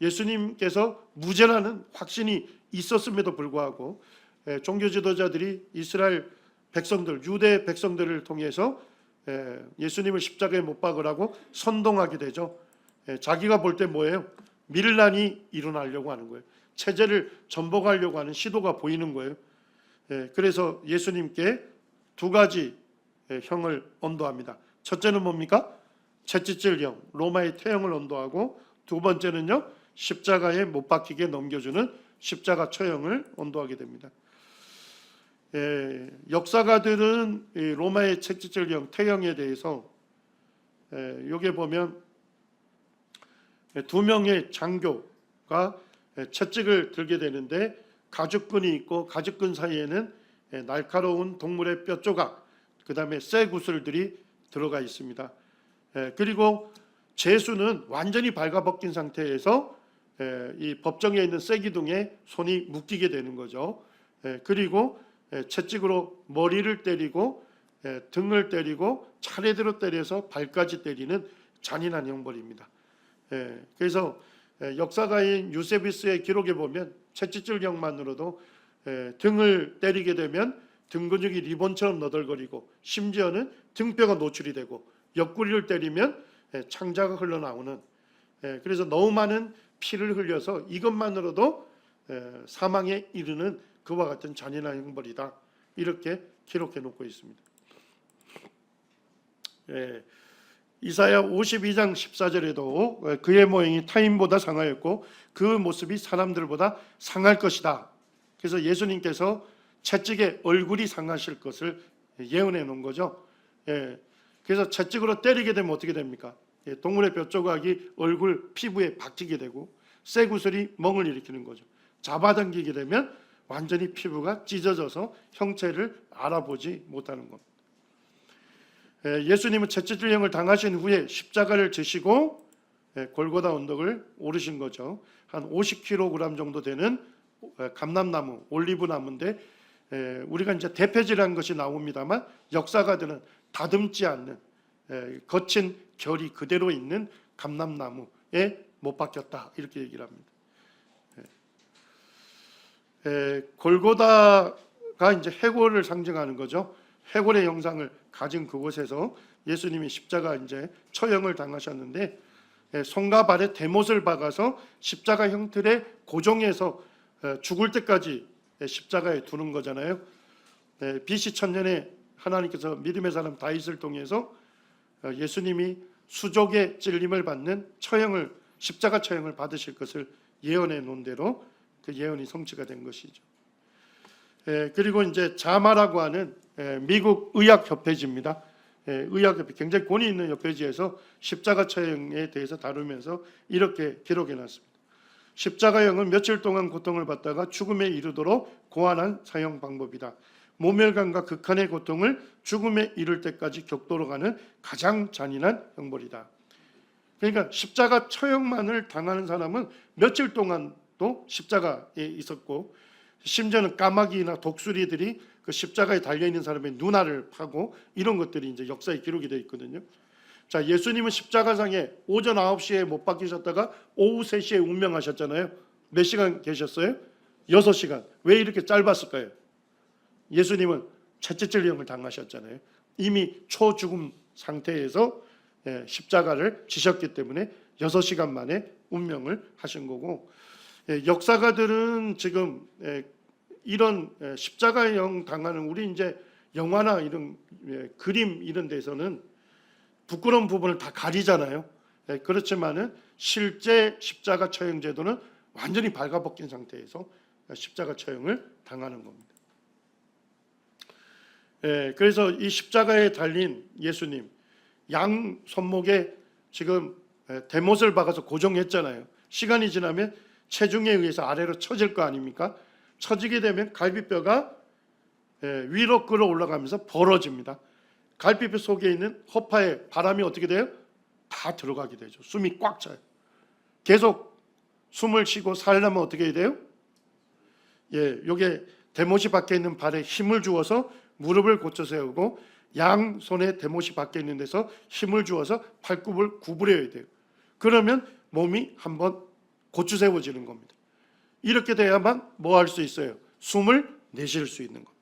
[SPEAKER 1] 예수님께서 무죄라는 확신이 있었음에도 불구하고 종교 지도자들이 이스라엘 백성들, 유대 백성들을 통해서 예수님을 십자가에 못 박으라고 선동하게 되죠. 자기가 볼 때 뭐예요? 밀란이 일어나려고 하는 거예요. 체제를 전복하려고 하는 시도가 보이는 거예요. 그래서 예수님께 2가지 형을 언도합니다. 첫째는 뭡니까? 채찍질형, 로마의 태형을 언도하고, 2번째는요, 십자가에 못 박히게 넘겨주는 십자가 처형을 언도하게 됩니다. 역사가들은 로마의 채찍질형, 태형에 대해서 여기 보면 2명의 장교가 채찍을 들게 되는데, 가죽끈이 있고 가죽끈 사이에는 날카로운 동물의 뼈 조각, 그 다음에 쇠 구슬들이 들어가 있습니다. 그리고 제수는 완전히 발가벗긴 상태에서 이 법정에 있는 쇠기둥에 손이 묶이게 되는 거죠. 그리고 채찍으로 머리를 때리고 등을 때리고 차례대로 때려서 발까지 때리는 잔인한 형벌입니다. 그래서 역사가인 유세비스의 기록에 보면 채찍질형만으로도 등을 때리게 되면 등 근육이 리본처럼 너덜거리고, 심지어는 등뼈가 노출이 되고, 옆구리를 때리면 창자가 흘러나오는, 그래서 너무 많은 피를 흘려서 이것만으로도 사망에 이르는 그와 같은 잔인한 형벌이다, 이렇게 기록해 놓고 있습니다. 이사야 52장 14절에도 그의 모형이 타인보다 상하였고 그 모습이 사람들보다 상할 것이다. 그래서 예수님께서 채찍에 얼굴이 상하실 것을 예언해 놓은 거죠. 그래서 채찍으로 때리게 되면 어떻게 됩니까? 동물의 뼈 조각이 얼굴 피부에 박히게 되고, 쇠구슬이 멍을 일으키는 거죠. 잡아당기게 되면 완전히 피부가 찢어져서 형체를 알아보지 못하는 겁니다. 예수님은 채찍질형을 당하신 후에 십자가를 지시고 골고다 언덕을 오르신 거죠. 한 50kg 정도 되는 감람나무, 올리브나무인데, 우리가 이제 대패질한 것이 나옵니다만 역사가들은 다듬지 않는 거친 결이 그대로 있는 감람나무에 못 박혔다, 이렇게 얘기를 합니다. 골고다가 이제 해골을 상징하는 거죠. 해골의 형상을 가진 그곳에서 예수님이 십자가 이제 처형을 당하셨는데, 손과 발에 대못을 박아서 십자가 형틀에 고정해서 죽을 때까지 십자가에 두는 거잖아요. BC 1000년에 하나님께서 믿음의 사람 다윗을 통해서 예수님이 수족의 찔림을 받는 처형을, 십자가 처형을 받으실 것을 예언해 놓은 대로 그 예언이 성취가 된 것이죠. 그리고 이제 자마라고 하는 미국 의학협회지입니다. 의학협회, 굉장히 권위 있는 협회지에서 십자가 처형에 대해서 다루면서 이렇게 기록해 놨습니다. 십자가형은 며칠 동안 고통을 받다가 죽음에 이르도록 고안한 사형 방법이다. 모멸감과 극한의 고통을 죽음에 이를 때까지 겪도록 하는 가장 잔인한 형벌이다. 그러니까 십자가 처형만을 당하는 사람은 며칠 동안도 십자가에 있었고, 심지어는 까마귀나 독수리들이 그 십자가에 달려있는 사람의 눈알을 파고, 이런 것들이 이제 역사에 기록이 되어 있거든요. 자, 예수님은 십자가상에 오전 9시에 못 박히셨다가 오후 3시에 운명하셨잖아요. 몇 시간 계셨어요? 6시간. 왜 이렇게 짧았을까요? 예수님은 채찍질형을 당하셨잖아요. 이미 초죽음 상태에서 십자가를 지셨기 때문에 6시간 만에 운명을 하신 거고, 역사가들은 지금 이런 십자가형 당하는, 우리 이제 영화나 이런 그림 이런 데서는 부끄러운 부분을 다 가리잖아요. 그렇지만은 실제 십자가 처형 제도는 완전히 발가벗긴 상태에서 십자가 처형을 당하는 겁니다. 그래서 이 십자가에 달린 예수님, 양 손목에 지금 대못을 박아서 고정했잖아요. 시간이 지나면 체중에 의해서 아래로 처질 거 아닙니까? 처지게 되면 갈비뼈가 위로 끌어올라가면서 벌어집니다. 갈비뼈 속에 있는 허파에 바람이 어떻게 돼요? 다 들어가게 되죠. 숨이 꽉 차요. 계속 숨을 쉬고 살려면 어떻게 해야 돼요? 요게 대못이 박혀 있는 발에 힘을 주어서 무릎을 고쳐 세우고 양손에 대못이 박혀 있는 데서 힘을 주어서 팔굽을 구부려야 돼요. 그러면 몸이 한번 고쳐 세워지는 겁니다. 이렇게 돼야만 뭐 할 수 있어요? 숨을 내쉴 수 있는 겁니다.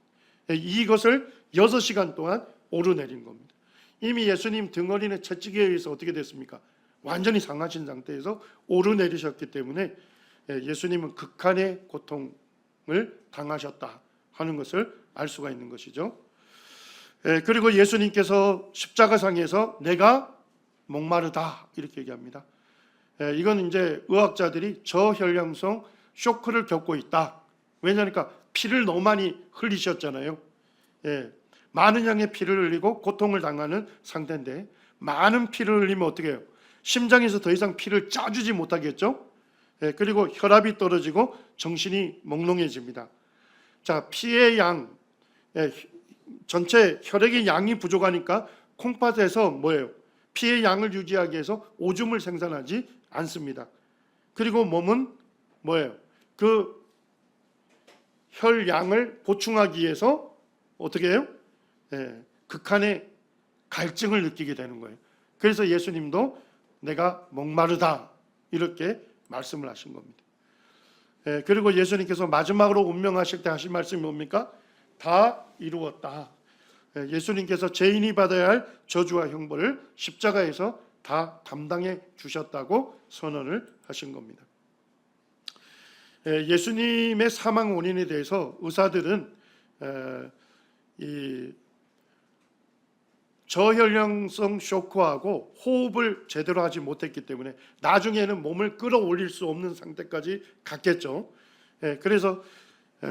[SPEAKER 1] 이것을 6시간 동안 오르내린 겁니다. 이미 예수님 등어리는 채찍에 의해서 어떻게 됐습니까? 완전히 상하신 상태에서 오르내리셨기 때문에 예수님은 극한의 고통을 당하셨다 하는 것을 알 수가 있는 것이죠. 그리고 예수님께서 십자가상에서 내가 목마르다 이렇게 얘기합니다. 이건 이제 의학자들이 저혈량성 쇼크를 겪고 있다. 왜냐니까 피를 너무 많이 흘리셨잖아요. 많은 양의 피를 흘리고 고통을 당하는 상태인데 많은 피를 흘리면 어떻게 해요? 심장에서 더 이상 피를 짜주지 못하겠죠. 그리고 혈압이 떨어지고 정신이 몽롱해집니다. 자, 피의 양, 전체 혈액의 양이 부족하니까 콩팥에서 뭐예요? 피의 양을 유지하기 위해서 오줌을 생산하지 않습니다. 그리고 몸은 뭐예요? 그 혈양을 보충하기 위해서 어떻게 해요? 극한의 갈증을 느끼게 되는 거예요. 그래서 예수님도 내가 목마르다 이렇게 말씀을 하신 겁니다. 그리고 예수님께서 마지막으로 운명하실 때 하신 말씀이 뭡니까? 다 이루었다. 예수님께서 죄인이 받아야 할 저주와 형벌을 십자가에서 다 담당해 주셨다고 선언을 하신 겁니다. 예수님의 사망 원인에 대해서 의사들은 이 저혈량성 쇼크하고 호흡을 제대로 하지 못했기 때문에 나중에는 몸을 끌어올릴 수 없는 상태까지 갔겠죠. 그래서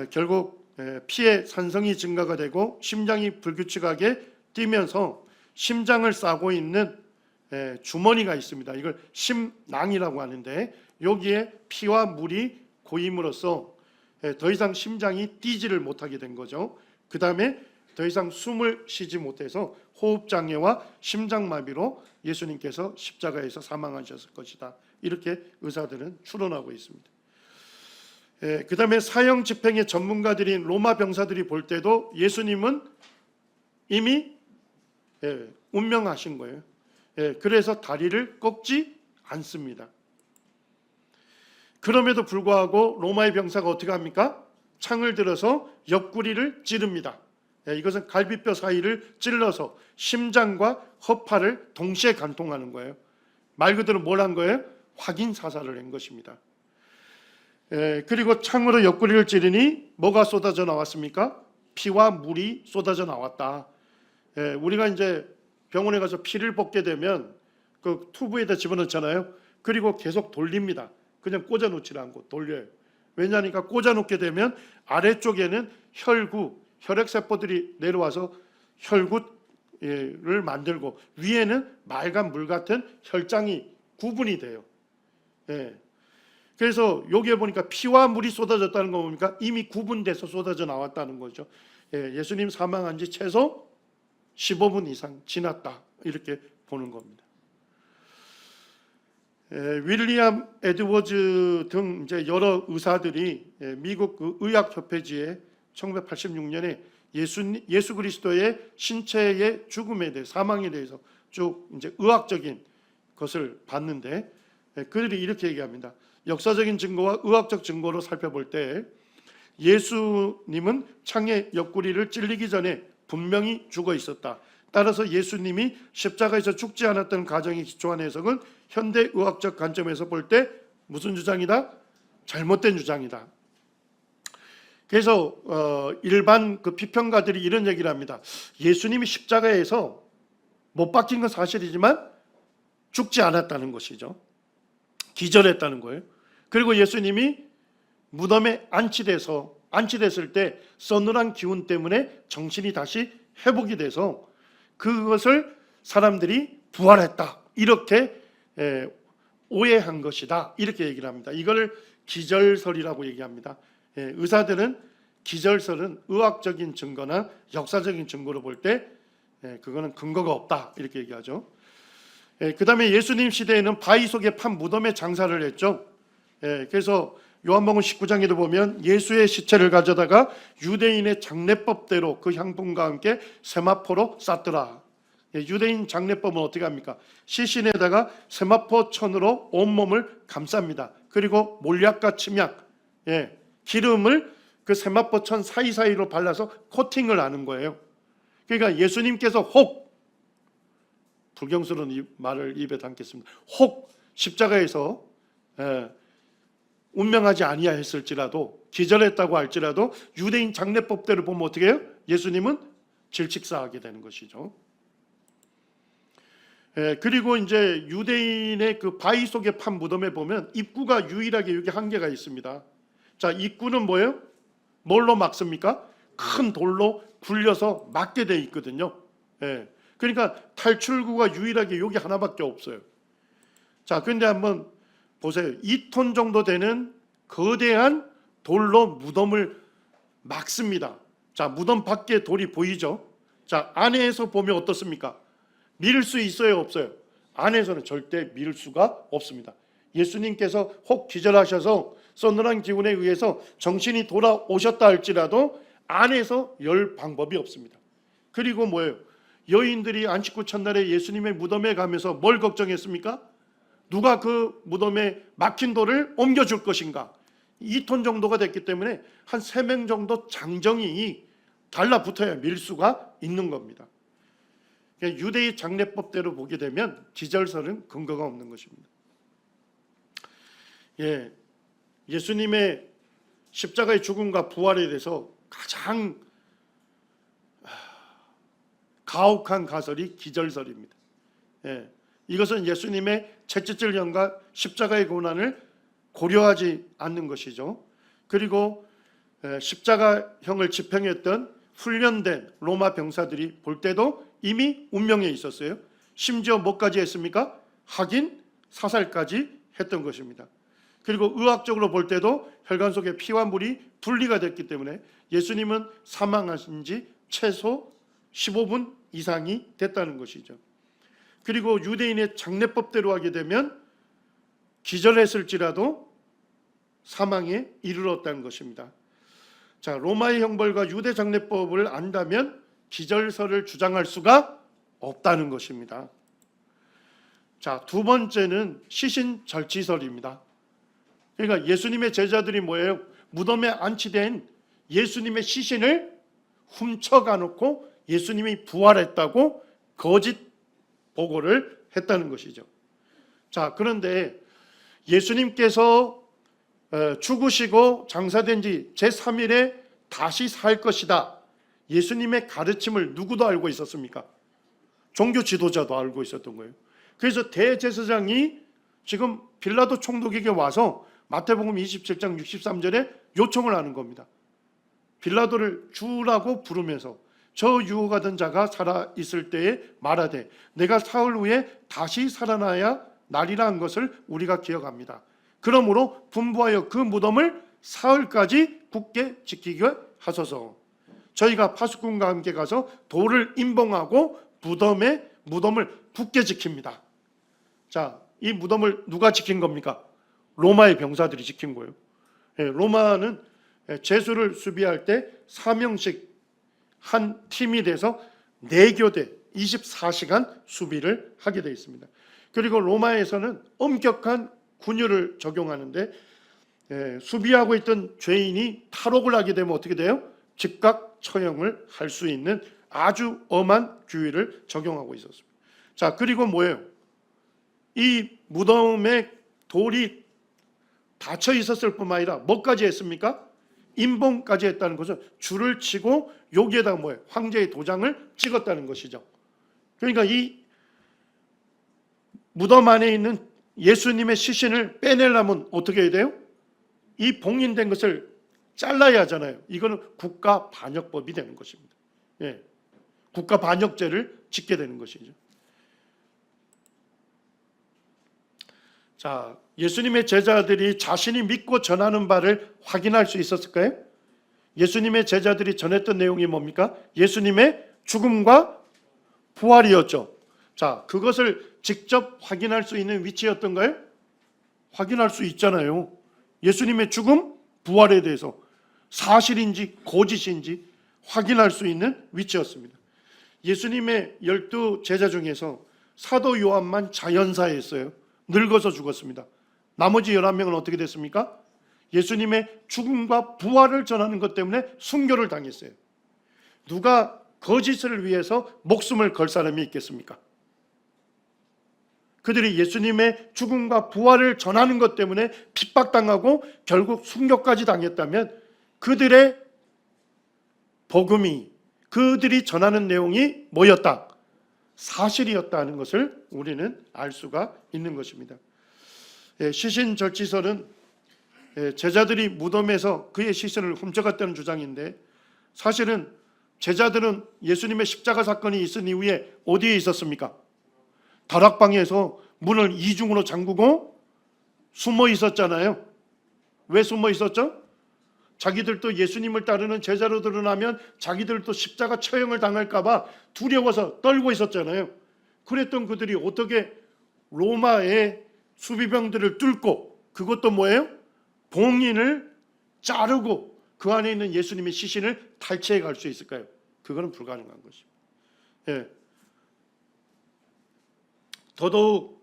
[SPEAKER 1] 결국 피의 산성이 증가가 되고 심장이 불규칙하게 뛰면서 심장을 싸고 있는 주머니가 있습니다. 이걸 심낭이라고 하는데 여기에 피와 물이 고임으로써 더 이상 심장이 뛰지를 못하게 된 거죠. 그 다음에 더 이상 숨을 쉬지 못해서 호흡장애와 심장마비로 예수님께서 십자가에서 사망하셨을 것이다. 이렇게 의사들은 추론하고 있습니다. 그 다음에 사형 집행의 전문가들인 로마 병사들이 볼 때도 예수님은 이미 운명하신 거예요. 그래서 다리를 꺾지 않습니다. 그럼에도 불구하고 로마의 병사가 어떻게 합니까? 창을 들어서 옆구리를 찌릅니다. 이것은 갈비뼈 사이를 찔러서 심장과 허파를 동시에 관통하는 거예요. 말 그대로 뭘 한 거예요? 확인 사살을 한 것입니다. 그리고 창으로 옆구리를 찌르니 뭐가 쏟아져 나왔습니까? 피와 물이 쏟아져 나왔다. 우리가 이제 병원에 가서 피를 뽑게 되면 그 튜브에다 집어넣잖아요. 그리고 계속 돌립니다. 그냥 꽂아놓지 않고 돌려요. 왜냐하니까 꽂아놓게 되면 아래쪽에는 혈구, 혈액세포들이 내려와서 혈구를 만들고 위에는 맑은 물 같은 혈장이 구분이 돼요. 그래서 여기에 보니까 피와 물이 쏟아졌다는 거 보니까 이미 구분돼서 쏟아져 나왔다는 거죠. 예수님 사망한 지 최소 15분 이상 지났다 이렇게 보는 겁니다. 윌리엄 에드워즈 등 이제 여러 의사들이 미국 그 의학협회지에 1986년에 예수 그리스도의 신체의 죽음에 대해 사망에 대해서 쭉 이제 의학적인 것을 봤는데 그들이 이렇게 얘기합니다. 역사적인 증거와 의학적 증거로 살펴볼 때 예수님은 창에 옆구리를 찔리기 전에 분명히 죽어 있었다. 따라서 예수님이 십자가에서 죽지 않았던 가정에 기초한 해석은 현대 의학적 관점에서 볼 때 무슨 주장이다? 잘못된 주장이다. 그래서 일반 그 비평가들이 이런 얘기를 합니다. 예수님이 십자가에서 못 박힌 건 사실이지만 죽지 않았다는 것이죠. 기절했다는 거예요. 그리고 예수님이 무덤에 안치됐을 때 서늘한 기운 때문에 정신이 다시 회복이 돼서 그것을 사람들이 부활했다 이렇게 오해한 것이다, 이렇게 얘기를 합니다. 이걸 기절설이라고 얘기합니다. 의사들은 기절설은 의학적인 증거나 역사적인 증거로 볼 때 그거는 근거가 없다, 이렇게 얘기하죠. 그 다음에 예수님 시대에는 바위 속에 판 무덤에 장사를 했죠. 그래서 요한복음 19장에도 보면 예수의 시체를 가져다가 유대인의 장례법대로 그 향품과 함께 세마포로 쌌더라. 유대인 장례법은 어떻게 합니까? 시신에다가 세마포 천으로 온몸을 감쌉니다. 그리고 몰약과 침약, 기름을 그 세마포 천 사이사이로 발라서 코팅을 하는 거예요. 그러니까 예수님께서 혹, 불경스러운 말을 입에 담겠습니다. 혹 십자가에서 운명하지 아니하였을지라도, 기절했다고 할지라도 유대인 장례법대로 보면 어떻게 해요? 예수님은 질식사하게 되는 것이죠. 그리고 이제 유대인의 그 바위 속에 판 무덤에 보면 입구가 유일하게 여기 한 개가 있습니다. 자, 입구는 뭐예요? 뭘로 막습니까? 큰 돌로 굴려서 막게 돼 있거든요. 그러니까 탈출구가 유일하게 여기 하나밖에 없어요. 자, 그런데 한번 보세요. 2톤 정도 되는 거대한 돌로 무덤을 막습니다. 자, 무덤 밖에 돌이 보이죠? 자, 안에서 보면 어떻습니까? 밀 수 있어요, 없어요? 안에서는 절대 밀 수가 없습니다. 예수님께서 혹 기절하셔서 서늘한 기운에 의해서 정신이 돌아오셨다 할지라도 안에서 열 방법이 없습니다. 그리고 뭐예요? 여인들이 안식구 첫날에 예수님의 무덤에 가면서 뭘 걱정했습니까? 누가 그 무덤에 막힌 돌을 옮겨줄 것인가? 2톤 정도가 됐기 때문에 한 3명 정도 장정이 달라붙어야 밀 수가 있는 겁니다. 유대의 장례법대로 보게 되면 기절설은 근거가 없는 것입니다. 예수님의 십자가의 죽음과 부활에 대해서 가장 가혹한 가설이 기절설입니다. 이것은 예수님의 채찍질 형과 십자가의 고난을 고려하지 않는 것이죠. 그리고 십자가형을 집행했던 훈련된 로마 병사들이 볼 때도 이미 운명에 있었어요. 심지어 뭐까지 했습니까? 확인, 사살까지 했던 것입니다. 그리고 의학적으로 볼 때도 혈관 속에 피와 물이 분리가 됐기 때문에 예수님은 사망하신 지 최소 15분 이상이 됐다는 것이죠. 그리고 유대인의 장례법대로 하게 되면 기절했을지라도 사망에 이르렀다는 것입니다. 자, 로마의 형벌과 유대 장례법을 안다면 기절설을 주장할 수가 없다는 것입니다. 자, 두 번째는 시신 절취설입니다. 그러니까 예수님의 제자들이 뭐예요? 무덤에 안치된 예수님의 시신을 훔쳐가 놓고 예수님이 부활했다고 거짓 보고를 했다는 것이죠. 자, 그런데 예수님께서 죽으시고 장사된 지 제3일에 다시 살 것이다, 예수님의 가르침을 누구도 알고 있었습니까? 종교 지도자도 알고 있었던 거예요. 그래서 대제사장이 지금 빌라도 총독에게 와서 마태복음 27장 63절에 요청을 하는 겁니다. 빌라도를 주라고 부르면서 저 유혹하던 자가 살아있을 때에 말하되 내가 사흘 후에 다시 살아나야 나리라 한 것을 우리가 기억합니다. 그러므로 분부하여 그 무덤을 사흘까지 굳게 지키게 하소서. 저희가 파수꾼과 함께 가서 돌을 임봉하고 무덤을 굳게 지킵니다. 자, 이 무덤을 누가 지킨 겁니까? 로마의 병사들이 지킨 거예요. 로마는 제수를 수비할 때 4명씩 한 팀이 돼서 4교대 24시간 수비를 하게 되어 있습니다. 그리고 로마에서는 엄격한 군율을 적용하는데 수비하고 있던 죄인이 탈옥을 하게 되면 어떻게 돼요? 즉각 처형을 할 수 있는 아주 엄한 규율을 적용하고 있었습니다. 자, 그리고 뭐예요? 이 무덤에 돌이 닫혀 있었을 뿐만 아니라 뭐까지 했습니까? 임봉까지 했다는 것은 줄을 치고 여기에다가 뭐예요? 황제의 도장을 찍었다는 것이죠. 그러니까 이 무덤 안에 있는 예수님의 시신을 빼내려면 어떻게 해야 돼요? 이 봉인된 것을 잘라야 하잖아요. 이거는 국가 반역법이 되는 것입니다. 국가 반역죄를 짓게 되는 것이죠. 자, 예수님의 제자들이 자신이 믿고 전하는 바를 확인할 수 있었을까요? 예수님의 제자들이 전했던 내용이 뭡니까? 예수님의 죽음과 부활이었죠. 자, 그것을 직접 확인할 수 있는 위치였던가요? 확인할 수 있잖아요. 예수님의 죽음, 부활에 대해서 사실인지 거짓인지 확인할 수 있는 위치였습니다. 예수님의 12 제자 중에서 사도 요한만 자연사했어요. 늙어서 죽었습니다. 나머지 11명은 어떻게 됐습니까? 예수님의 죽음과 부활을 전하는 것 때문에 순교를 당했어요. 누가 거짓을 위해서 목숨을 걸 사람이 있겠습니까? 그들이 예수님의 죽음과 부활을 전하는 것 때문에 핍박당하고 결국 순교까지 당했다면 그들의 복음이, 그들이 전하는 내용이 뭐였다? 사실이었다는 것을 우리는 알 수가 있는 것입니다. 시신절지설은 제자들이 무덤에서 그의 시신을 훔쳐갔다는 주장인데, 사실은 제자들은 예수님의 십자가 사건이 있은 이후에 어디에 있었습니까? 다락방에서 문을 이중으로 잠그고 숨어 있었잖아요. 왜 숨어 있었죠? 자기들도 예수님을 따르는 제자로 드러나면 자기들도 십자가 처형을 당할까 봐 두려워서 떨고 있었잖아요. 그랬던 그들이 어떻게 로마의 수비병들을 뚫고, 그것도 뭐예요? 봉인을 자르고 그 안에 있는 예수님의 시신을 탈취해 갈 수 있을까요? 그거는 불가능한 것입니다. 예. 더더욱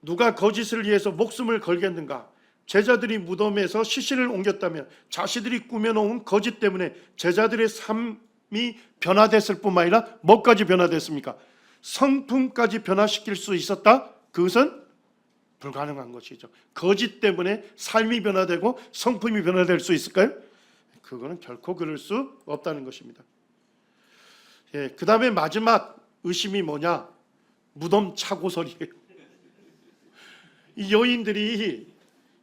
[SPEAKER 1] 누가 거짓을 위해서 목숨을 걸겠는가? 제자들이 무덤에서 시신을 옮겼다면 자신들이 꾸며놓은 거짓 때문에 제자들의 삶이 변화됐을 뿐만 아니라 뭐까지 변화됐습니까? 성품까지 변화시킬 수 있었다? 그것은 불가능한 것이죠. 거짓 때문에 삶이 변화되고 성품이 변화될 수 있을까요? 그거는 결코 그럴 수 없다는 것입니다. 예, 그 다음에 마지막 의심이 뭐냐? 무덤 차고설이에요. 이 여인들이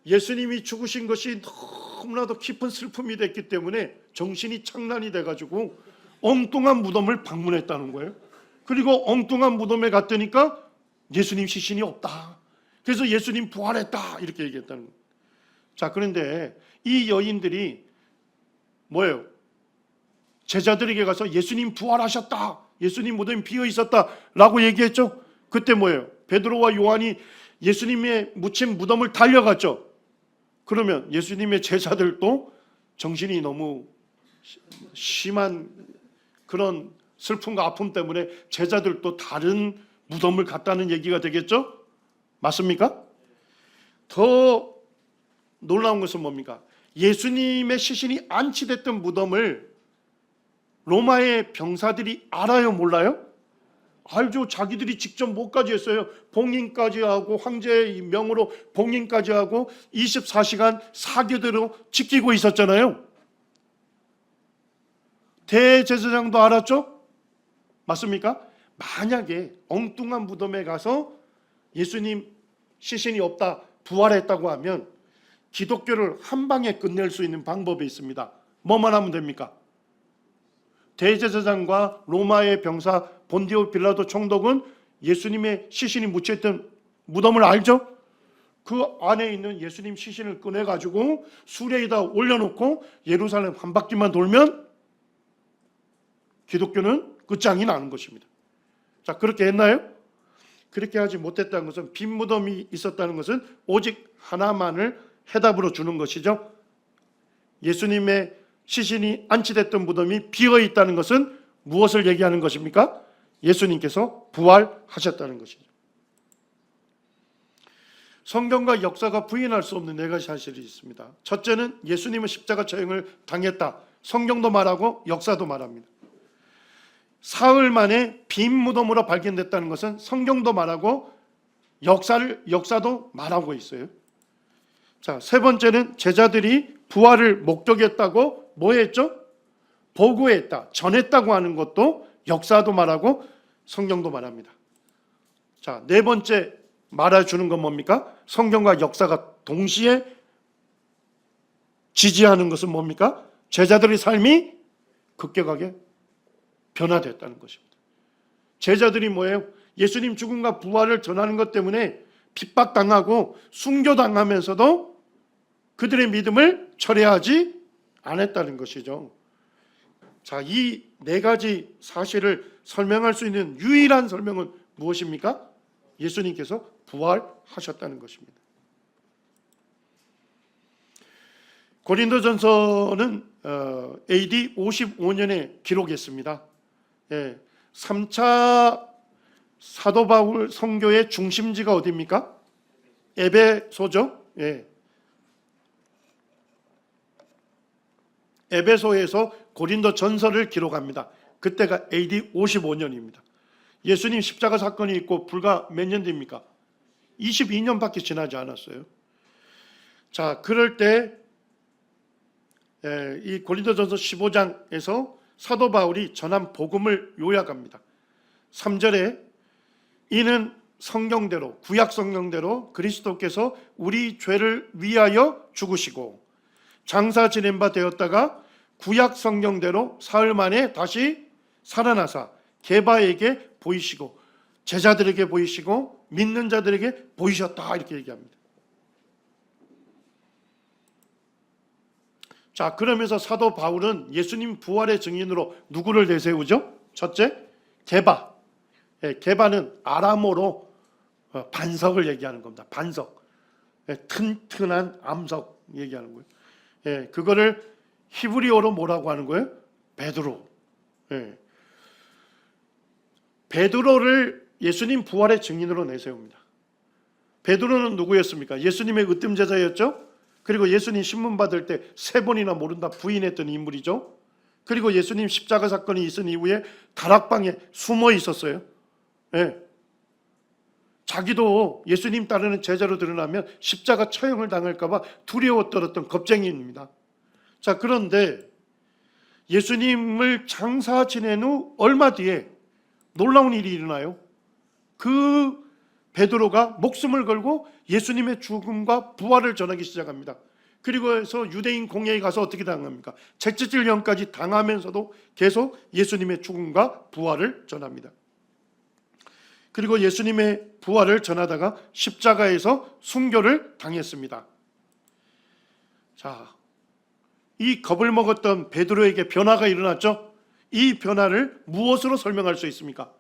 [SPEAKER 1] 예수님이 죽으신 것이 너무나도 깊은 슬픔이 됐기 때문에 정신이 착란이 돼가지고 엉뚱한 무덤을 방문했다는 거예요. 그리고 엉뚱한 무덤에 갔더니까 예수님 시신이 없다. 그래서 예수님 부활했다 이렇게 얘기했다는 거예요. 자, 그런데 이 여인들이 뭐예요? 제자들에게 가서 예수님 부활하셨다, 예수님 무덤이 비어 있었다라고 얘기했죠. 그때 뭐예요? 베드로와 요한이 예수님의 묻힌 무덤을 달려갔죠. 그러면 예수님의 제자들도 정신이 너무 심한 그런 슬픔과 아픔 때문에 제자들도 다른 무덤을 갔다는 얘기가 되겠죠? 맞습니까? 더 놀라운 것은 뭡니까? 예수님의 시신이 안치됐던 무덤을 로마의 병사들이 알아요, 몰라요? 알죠. 자기들이 직접 뭐까지 했어요? 봉인까지 하고, 황제의 명으로 봉인까지 하고 24시간 사교대로 지키고 있었잖아요. 대제사장도 알았죠? 맞습니까? 만약에 엉뚱한 무덤에 가서 예수님 시신이 없다, 부활했다고 하면 기독교를 한 방에 끝낼 수 있는 방법이 있습니다. 뭐만 하면 됩니까? 대제사장과 로마의 병사 본디오 빌라도 총독은 예수님의 시신이 묻혀있던 무덤을 알죠? 그 안에 있는 예수님 시신을 꺼내가지고 수레에다 올려놓고 예루살렘 한 바퀴만 돌면 기독교는 끝장이 나는 것입니다. 자, 그렇게 했나요? 그렇게 하지 못했다는 것은, 빈 무덤이 있었다는 것은 오직 하나만을 해답으로 주는 것이죠. 예수님의 시신이 안치됐던 무덤이 비어 있다는 것은 무엇을 얘기하는 것입니까? 예수님께서 부활하셨다는 것이죠. 성경과 역사가 부인할 수 없는 네 가지 사실이 있습니다. 첫째는 예수님은 십자가 처형을 당했다. 성경도 말하고 역사도 말합니다. 사흘 만에 빈 무덤으로 발견됐다는 것은 성경도 말하고 역사도 말하고 있어요. 자, 세 번째는 제자들이 부활을 목격했다고 뭐 했죠? 보고했다, 전했다고 하는 것도 역사도 말하고 성경도 말합니다. 자, 네 번째 말해주는 건 뭡니까? 성경과 역사가 동시에 지지하는 것은 뭡니까? 제자들의 삶이 급격하게 변화됐다는 것입니다. 제자들이 뭐예요? 예수님 죽음과 부활을 전하는 것 때문에 핍박당하고 순교당하면서도 그들의 믿음을 철회하지 않았다는 것이죠. 자, 이 네 가지 사실을 설명할 수 있는 유일한 설명은 무엇입니까? 예수님께서 부활하셨다는 것입니다. 고린도전서는 AD 55년에 기록했습니다. 3차 사도 바울 선교의 중심지가 어디입니까? 에베소죠. 에베소에서 고린도 전서를 기록합니다. 그때가 AD 55년입니다. 예수님 십자가 사건이 있고 불과 몇 년 됩니까? 22년밖에 지나지 않았어요. 자, 그럴 때 이 고린도전서 15장에서 사도 바울이 전한 복음을 요약합니다. 3절에 이는 성경대로, 구약 성경대로 그리스도께서 우리 죄를 위하여 죽으시고 장사 지낸 바 되었다가 구약 성경대로 사흘 만에 다시 살아나사 게바에게 보이시고 제자들에게 보이시고 믿는 자들에게 보이셨다, 이렇게 얘기합니다. 자, 그러면서 사도 바울은 예수님 부활의 증인으로 누구를 내세우죠? 첫째, 게바. 게바는 아람어로 반석을 얘기하는 겁니다. 반석. 튼튼한 암석 얘기하는 거예요. 그거를 히브리어로 뭐라고 하는 거예요? 베드로. 베드로를 예수님 부활의 증인으로 내세웁니다. 베드로는 누구였습니까? 예수님의 으뜸 제자였죠. 그리고 예수님 신문 받을 때 3번이나 모른다 부인했던 인물이죠. 그리고 예수님 십자가 사건이 있은 이후에 다락방에 숨어 있었어요. 자기도 예수님 따르는 제자로 드러나면 십자가 처형을 당할까 봐 두려워 떨었던 겁쟁이입니다. 자, 그런데 예수님을 장사 지낸 후 얼마 뒤에 놀라운 일이 일어나요. 그 베드로가 목숨을 걸고 예수님의 죽음과 부활을 전하기 시작합니다. 그리고 해서 유대인 공회에 가서 어떻게 당합니까? 채찍질령까지 당하면서도 계속 예수님의 죽음과 부활을 전합니다. 그리고 예수님의 부활을 전하다가 십자가에서 순교를 당했습니다. 자, 이 겁을 먹었던 베드로에게 변화가 일어났죠. 이 변화를 무엇으로 설명할 수 있습니까?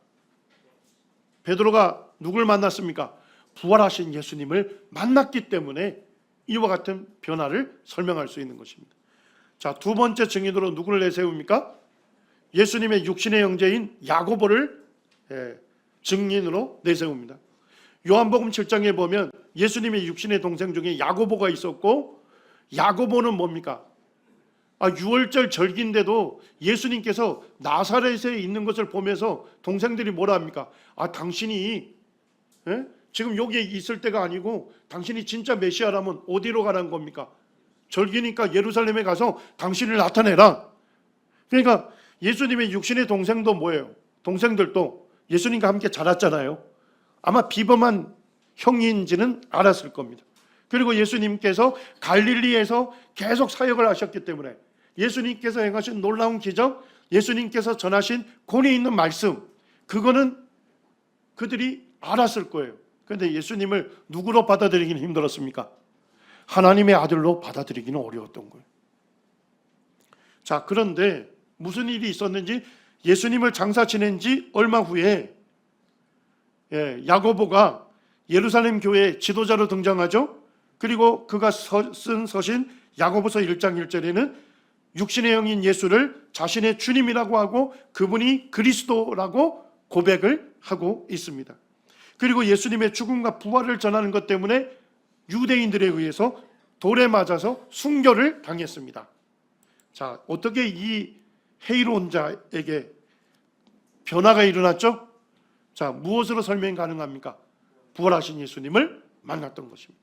[SPEAKER 1] 베드로가 누굴 만났습니까? 부활하신 예수님을 만났기 때문에 이와 같은 변화를 설명할 수 있는 것입니다. 자, 두 번째 증인으로 누구를 내세웁니까? 예수님의 육신의 형제인 야고보를 증인으로 내세웁니다. 요한복음 7장에 보면 예수님의 육신의 동생 중에 야고보가 있었고, 야고보는 뭡니까? 유월절 절기인데도 예수님께서 나사렛에 있는 것을 보면서 동생들이 뭐라 합니까? 당신이 지금 여기에 있을 때가 아니고 당신이 진짜 메시아라면 어디로 가라는 겁니까? 절기니까 예루살렘에 가서 당신을 나타내라. 그러니까 예수님의 육신의 동생도 뭐예요? 동생들도 예수님과 함께 자랐잖아요. 아마 비범한 형인지는 알았을 겁니다. 그리고 예수님께서 갈릴리에서 계속 사역을 하셨기 때문에 예수님께서 행하신 놀라운 기적, 예수님께서 전하신 권위 있는 말씀, 그거는 그들이 알았을 거예요. 그런데 예수님을 누구로 받아들이기는 힘들었습니까? 하나님의 아들로 받아들이기는 어려웠던 거예요. 자, 그런데 무슨 일이 있었는지, 예수님을 장사 지낸 지 얼마 후에 야고보가 예루살렘 교회 지도자로 등장하죠. 그리고 그가 쓴 서신 야고보서 1장 1절에는 육신의 영인 예수를 자신의 주님이라고 하고 그분이 그리스도라고 고백을 하고 있습니다. 그리고 예수님의 죽음과 부활을 전하는 것 때문에 유대인들에 의해서 돌에 맞아서 순교를 당했습니다. 자, 어떻게 이 해이로운 자에게 변화가 일어났죠? 자, 무엇으로 설명 가능합니까? 부활하신 예수님을 만났던 것입니다.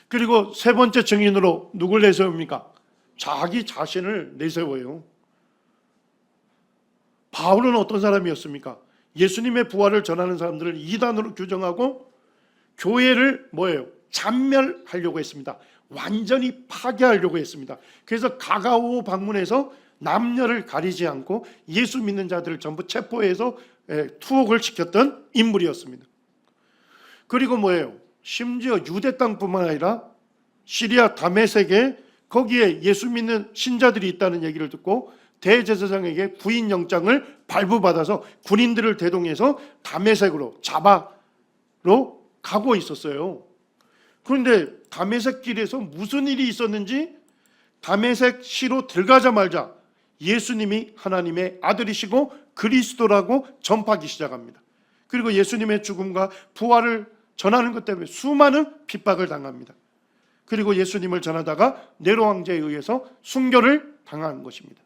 [SPEAKER 1] 그리고 세 번째 증인으로 누굴 내세웁니까? 자기 자신을 내세워요. 바울은 어떤 사람이었습니까? 예수님의 부활을 전하는 사람들을 이단으로 규정하고 교회를 뭐예요? 잔멸하려고 했습니다. 완전히 파괴하려고 했습니다. 그래서 가가오 방문해서 남녀를 가리지 않고 예수 믿는 자들을 전부 체포해서 투옥을 시켰던 인물이었습니다. 그리고 뭐예요? 심지어 유대 땅뿐만 아니라 시리아 다메섹에 거기에 예수 믿는 신자들이 있다는 얘기를 듣고 대제사장에게 구인 영장을 발부받아서 군인들을 대동해서 다메섹으로 자바로 가고 있었어요. 그런데 다메섹 길에서 무슨 일이 있었는지 다메섹 시로 들어가자마자 예수님이 하나님의 아들이시고 그리스도라고 전파하기 시작합니다. 그리고 예수님의 죽음과 부활을 전하는 것 때문에 수많은 핍박을 당합니다. 그리고 예수님을 전하다가 네로 황제에 의해서 순교를 당한 것입니다.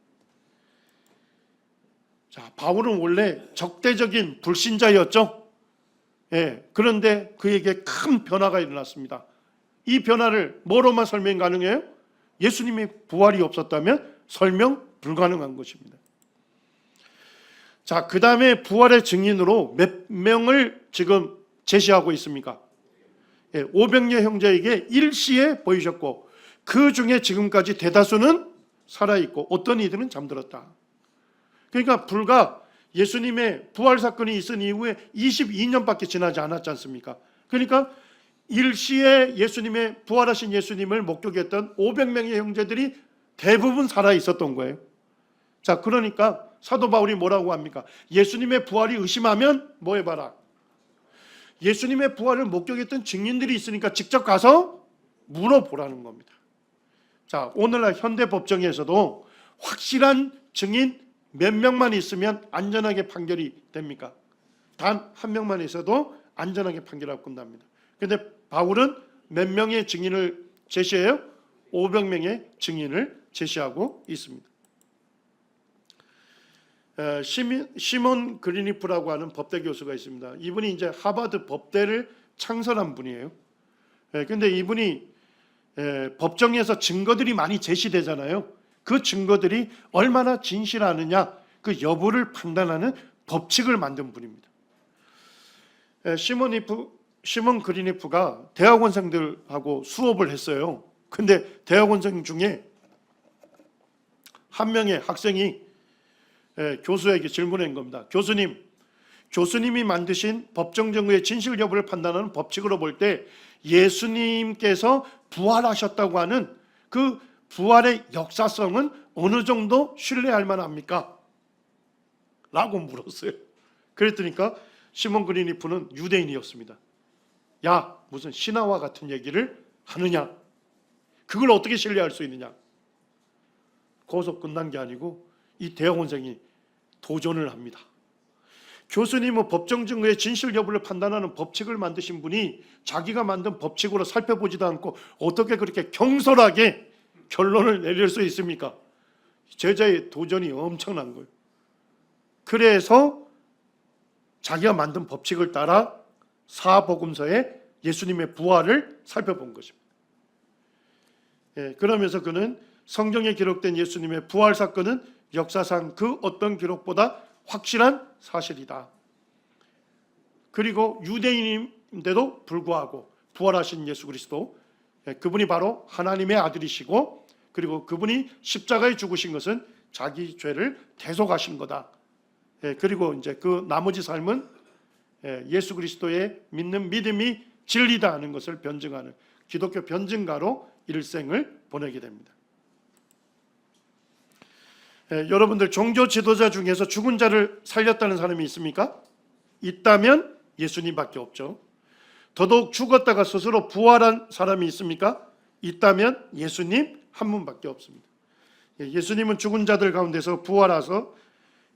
[SPEAKER 1] 자, 바울은 원래 적대적인 불신자였죠. 그런데 그에게 큰 변화가 일어났습니다. 이 변화를 뭐로만 설명 가능해요? 예수님의 부활이 없었다면 설명 불가능한 것입니다. 자, 그 다음에 부활의 증인으로 몇 명을 지금 제시하고 있습니까? 500여 형제에게 일시에 보이셨고 그 중에 지금까지 대다수는 살아있고 어떤 이들은 잠들었다. 그러니까 불과 예수님의 부활 사건이 있은 이후에 22년밖에 지나지 않았지 않습니까? 그러니까 일시에 예수님의 부활하신 예수님을 목격했던 500명의 형제들이 대부분 살아있었던 거예요. 자, 그러니까 사도 바울이 뭐라고 합니까? 예수님의 부활이 의심하면 뭐 해봐라? 예수님의 부활을 목격했던 증인들이 있으니까 직접 가서 물어보라는 겁니다. 자, 오늘날 현대 법정에서도 확실한 증인 몇 명만 있으면 안전하게 판결이 됩니까? 단 한 명만 있어도 안전하게 판결하고 끝납니다. 그런데 바울은 몇 명의 증인을 제시해요? 500명의 증인을 제시하고 있습니다. 시몬 그리니프라고 하는 법대 교수가 있습니다. 이분이 이제 하버드 법대를 창설한 분이에요. 그런데 이분이 법정에서 증거들이 많이 제시되잖아요. 그 증거들이 얼마나 진실하느냐 그 여부를 판단하는 법칙을 만든 분입니다. 시몬 그리니프가 대학원생들하고 수업을 했어요. 근데 대학원생 중에 한 명의 학생이 교수에게 질문한 겁니다. 교수님이 만드신 법정 증거의 진실 여부를 판단하는 법칙으로 볼 때 예수님께서 부활하셨다고 하는 그 부활의 역사성은 어느 정도 신뢰할 만합니까? 라고 물었어요. 그랬더니까 시몬 그리니프는 유대인이었습니다. 야, 무슨 신화와 같은 얘기를 하느냐? 그걸 어떻게 신뢰할 수 있느냐? 거기서 끝난 게 아니고 이 대학원생이 도전을 합니다. 교수님은 법정 증거의 진실 여부를 판단하는 법칙을 만드신 분이 자기가 만든 법칙으로 살펴보지도 않고 어떻게 그렇게 경솔하게 결론을 내릴 수 있습니까? 제자의 도전이 엄청난 거예요. 그래서 자기가 만든 법칙을 따라 사복음서에 예수님의 부활을 살펴본 것입니다. 그러면서 그는 성경에 기록된 예수님의 부활 사건은 역사상 그 어떤 기록보다 확실한 사실이다. 그리고 유대인인데도 불구하고 부활하신 예수 그리스도, 그분이 바로 하나님의 아들이시고 그리고 그분이 십자가에 죽으신 것은 자기 죄를 대속하신 거다. 그리고 이제 그 나머지 삶은 예수 그리스도의 믿는 믿음이 진리다 하는 것을 변증하는 기독교 변증가로 일생을 보내게 됩니다. 여러분들 종교 지도자 중에서 죽은 자를 살렸다는 사람이 있습니까? 있다면 예수님밖에 없죠. 더더욱 죽었다가 스스로 부활한 사람이 있습니까? 있다면 예수님 한 분밖에 없습니다. 예수님은 죽은 자들 가운데서 부활하서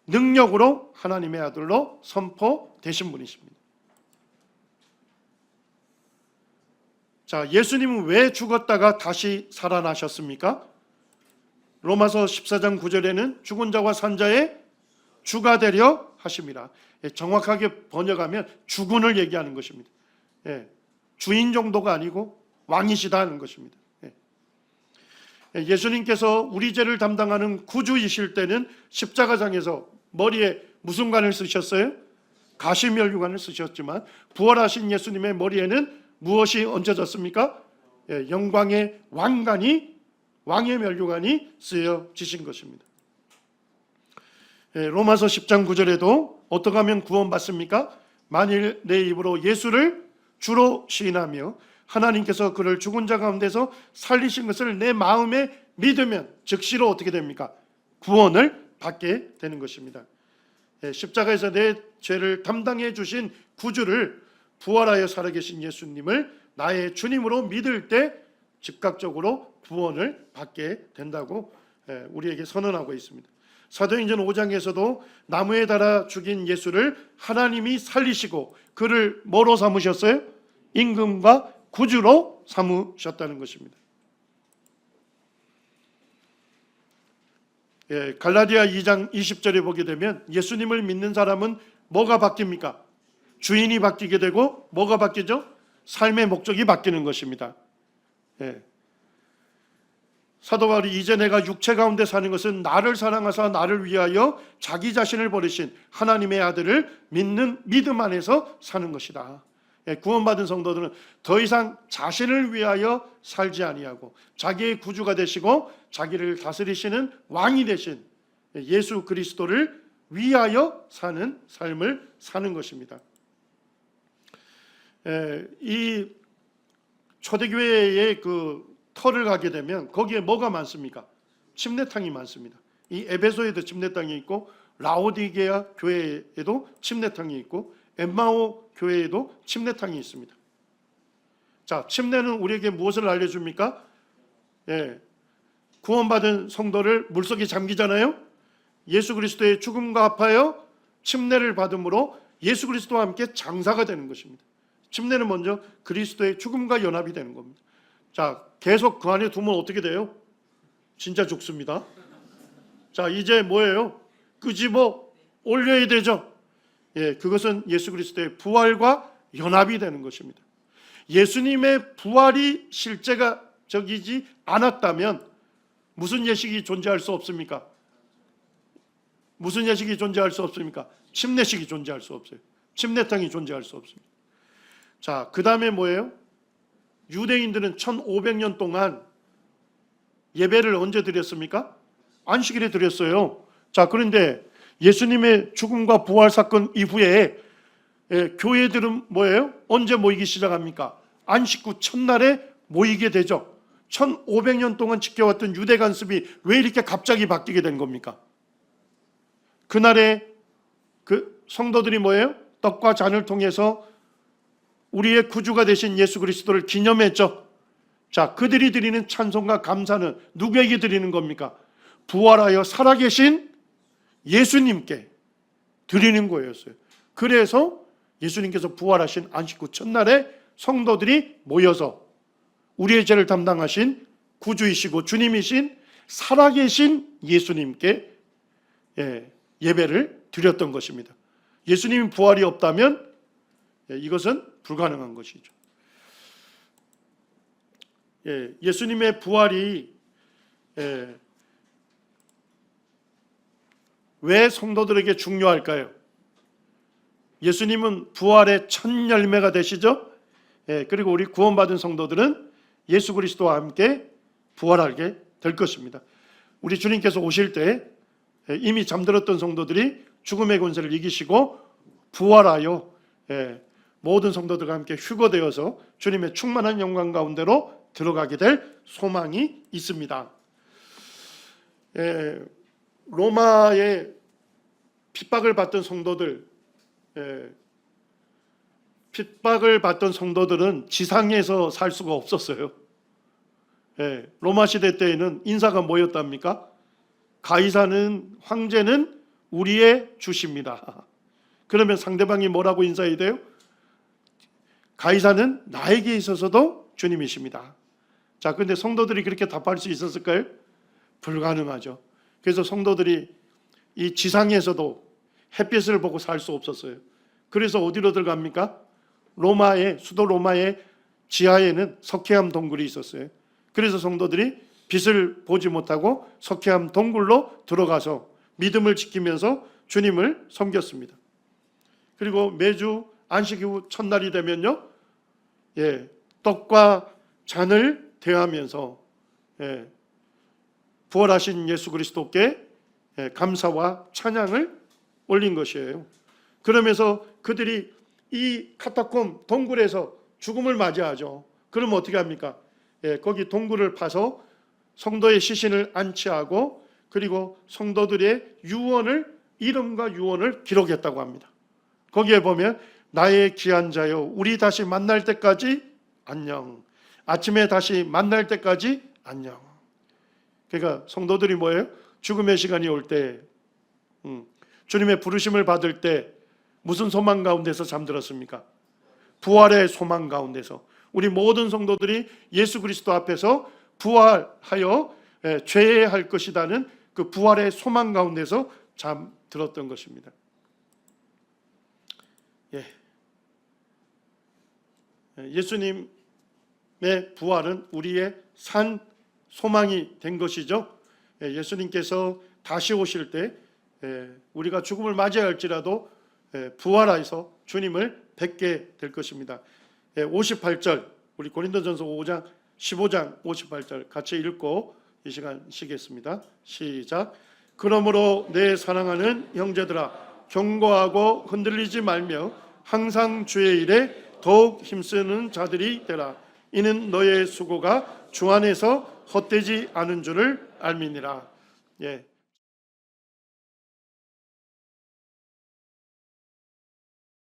[SPEAKER 1] 능력으로 하나님의 아들로 선포되신 분이십니다. 자, 예수님은 왜 죽었다가 다시 살아나셨습니까? 로마서 14장 9절에는 죽은 자와 산 자의 주가 되려 하심이라. 정확하게 번역하면 주군을 얘기하는 것입니다. 주인 정도가 아니고 왕이시다 하는 것입니다. 예수님께서 우리 죄를 담당하는 구주이실 때는 십자가장에서 머리에 무슨 관을 쓰셨어요? 가시면류관을 쓰셨지만 부활하신 예수님의 머리에는 무엇이 얹어졌습니까? 영광의 왕관이, 왕의 면류관이 쓰여지신 것입니다. 로마서 10장 9절에도 어떻게 하면 구원받습니까? 만일 내 입으로 예수를 주로 시인하며 하나님께서 그를 죽은 자 가운데서 살리신 것을 내 마음에 믿으면 즉시로 어떻게 됩니까? 구원을 받게 되는 것입니다. 십자가에서 내 죄를 담당해 주신 구주를, 부활하여 살아계신 예수님을 나의 주님으로 믿을 때 즉각적으로 구원을 받게 된다고 우리에게 선언하고 있습니다. 사도행전 5장에서도 나무에 달아 죽인 예수를 하나님이 살리시고 그를 뭐로 삼으셨어요? 임금과 구주로 삼으셨다는 것입니다. 갈라디아 2장 20절에 보게 되면 예수님을 믿는 사람은 뭐가 바뀝니까? 주인이 바뀌게 되고 뭐가 바뀌죠? 삶의 목적이 바뀌는 것입니다. 사도 바울이 이제 내가 육체 가운데 사는 것은 나를 사랑하사 나를 위하여 자기 자신을 버리신 하나님의 아들을 믿는 믿음 안에서 사는 것이다. 구원받은 성도들은 더 이상 자신을 위하여 살지 아니하고 자기의 구주가 되시고 자기를 다스리시는 왕이 되신 예수 그리스도를 위하여 사는 삶을 사는 것입니다. 이 초대교회의 그 터를 가게 되면 거기에 뭐가 많습니까? 침례탕이 많습니다. 이 에베소에도 침례탕이 있고 라오디게아 교회에도 침례탕이 있고 엠마오 교회에도 침례탕이 있습니다. 자, 침례는 우리에게 무엇을 알려줍니까? 구원받은 성도를 물속에 잠기잖아요. 예수 그리스도의 죽음과 합하여 침례를 받음으로 예수 그리스도와 함께 장사가 되는 것입니다. 침례는 먼저 그리스도의 죽음과 연합이 되는 겁니다. 자, 계속 그 안에 두면 어떻게 돼요? 진짜 죽습니다. 자, 이제 뭐예요? 끄집어 올려야 되죠. 그것은 예수 그리스도의 부활과 연합이 되는 것입니다. 예수님의 부활이 실제가 적이지 않았다면 무슨 예식이 존재할 수 없습니까? 무슨 예식이 존재할 수 없습니까? 침례식이 존재할 수 없어요. 침례탕이 존재할 수 없습니다. 자, 그 다음에 뭐예요? 유대인들은 1500년 동안 예배를 언제 드렸습니까? 안식일에 드렸어요. 자, 그런데 예수님의 죽음과 부활 사건 이후에 교회들은 뭐예요? 언제 모이기 시작합니까? 안식 후 첫날에 모이게 되죠. 1500년 동안 지켜왔던 유대 관습이 왜 이렇게 갑자기 바뀌게 된 겁니까? 그날에 그 성도들이 뭐예요? 떡과 잔을 통해서 우리의 구주가 되신 예수 그리스도를 기념했죠. 자, 그들이 드리는 찬송과 감사는 누구에게 드리는 겁니까? 부활하여 살아계신 예수님께 드리는 거였어요. 그래서 예수님께서 부활하신 안식 후 첫날에 성도들이 모여서 우리의 죄를 담당하신 구주이시고 주님이신 살아계신 예수님께 예배를 드렸던 것입니다. 예수님이 부활이 없다면 이것은 불가능한 것이죠. 예수님의 부활이 왜 성도들에게 중요할까요? 예수님은 부활의 첫 열매가 되시죠. 그리고 우리 구원받은 성도들은 예수 그리스도와 함께 부활하게 될 것입니다. 우리 주님께서 오실 때 이미 잠들었던 성도들이 죽음의 권세를 이기시고 부활하여 모든 성도들과 함께 휴거되어서 주님의 충만한 영광 가운데로 들어가게 될 소망이 있습니다. 로마의 핍박을 받던 성도들, 핍박을 받던 성도들은 지상에서 살 수가 없었어요. 로마 시대 때에는 인사가 뭐였답니까? 가이사는 황제는 우리의 주십니다. 그러면 상대방이 뭐라고 인사해야 돼요? 가이사는 나에게 있어서도 주님이십니다. 자, 근데 성도들이 그렇게 답할 수 있었을까요? 불가능하죠. 그래서 성도들이 이 지상에서도 햇빛을 보고 살 수 없었어요. 그래서 어디로 들어갑니까? 로마의 수도 로마의 지하에는 석회암 동굴이 있었어요. 그래서 성도들이 빛을 보지 못하고 석회암 동굴로 들어가서 믿음을 지키면서 주님을 섬겼습니다. 그리고 매주 안식 이후 첫날이 되면요, 떡과 잔을 대하면서 부활하신 예수 그리스도께 감사와 찬양을 올린 것이에요. 그러면서 그들이 이 카타콤 동굴에서 죽음을 맞이하죠. 그럼 어떻게 합니까? 거기 동굴을 파서 성도의 시신을 안치하고 그리고 성도들의 이름과 유언을 기록했다고 합니다. 거기에 보면 나의 귀한 자여 우리 다시 만날 때까지 안녕. 아침에 다시 만날 때까지 안녕. 그러니까 성도들이 뭐예요? 죽음의 시간이 올 때 주님의 부르심을 받을 때 무슨 소망 가운데서 잠들었습니까? 부활의 소망 가운데서 우리 모든 성도들이 예수 그리스도 앞에서 부활하여 죄해할 것이라는 그 부활의 소망 가운데서 잠들었던 것입니다. 예수님의 부활은 우리의 산 소망이 된 것이죠. 예수님께서 다시 오실 때 우리가 죽음을 맞이할지라도 부활하여서 주님을 뵙게 될 것입니다. 58절 우리 고린도전서 5장 15장 58절 같이 읽고 이 시간 쉬겠습니다. 시작. 그러므로 내 사랑하는 형제들아 경고하고 흔들리지 말며 항상 주의 일에 더욱 힘쓰는 자들이 되라. 이는 너의 수고가 주 안에서 헛되지 않은 줄을 알미니라.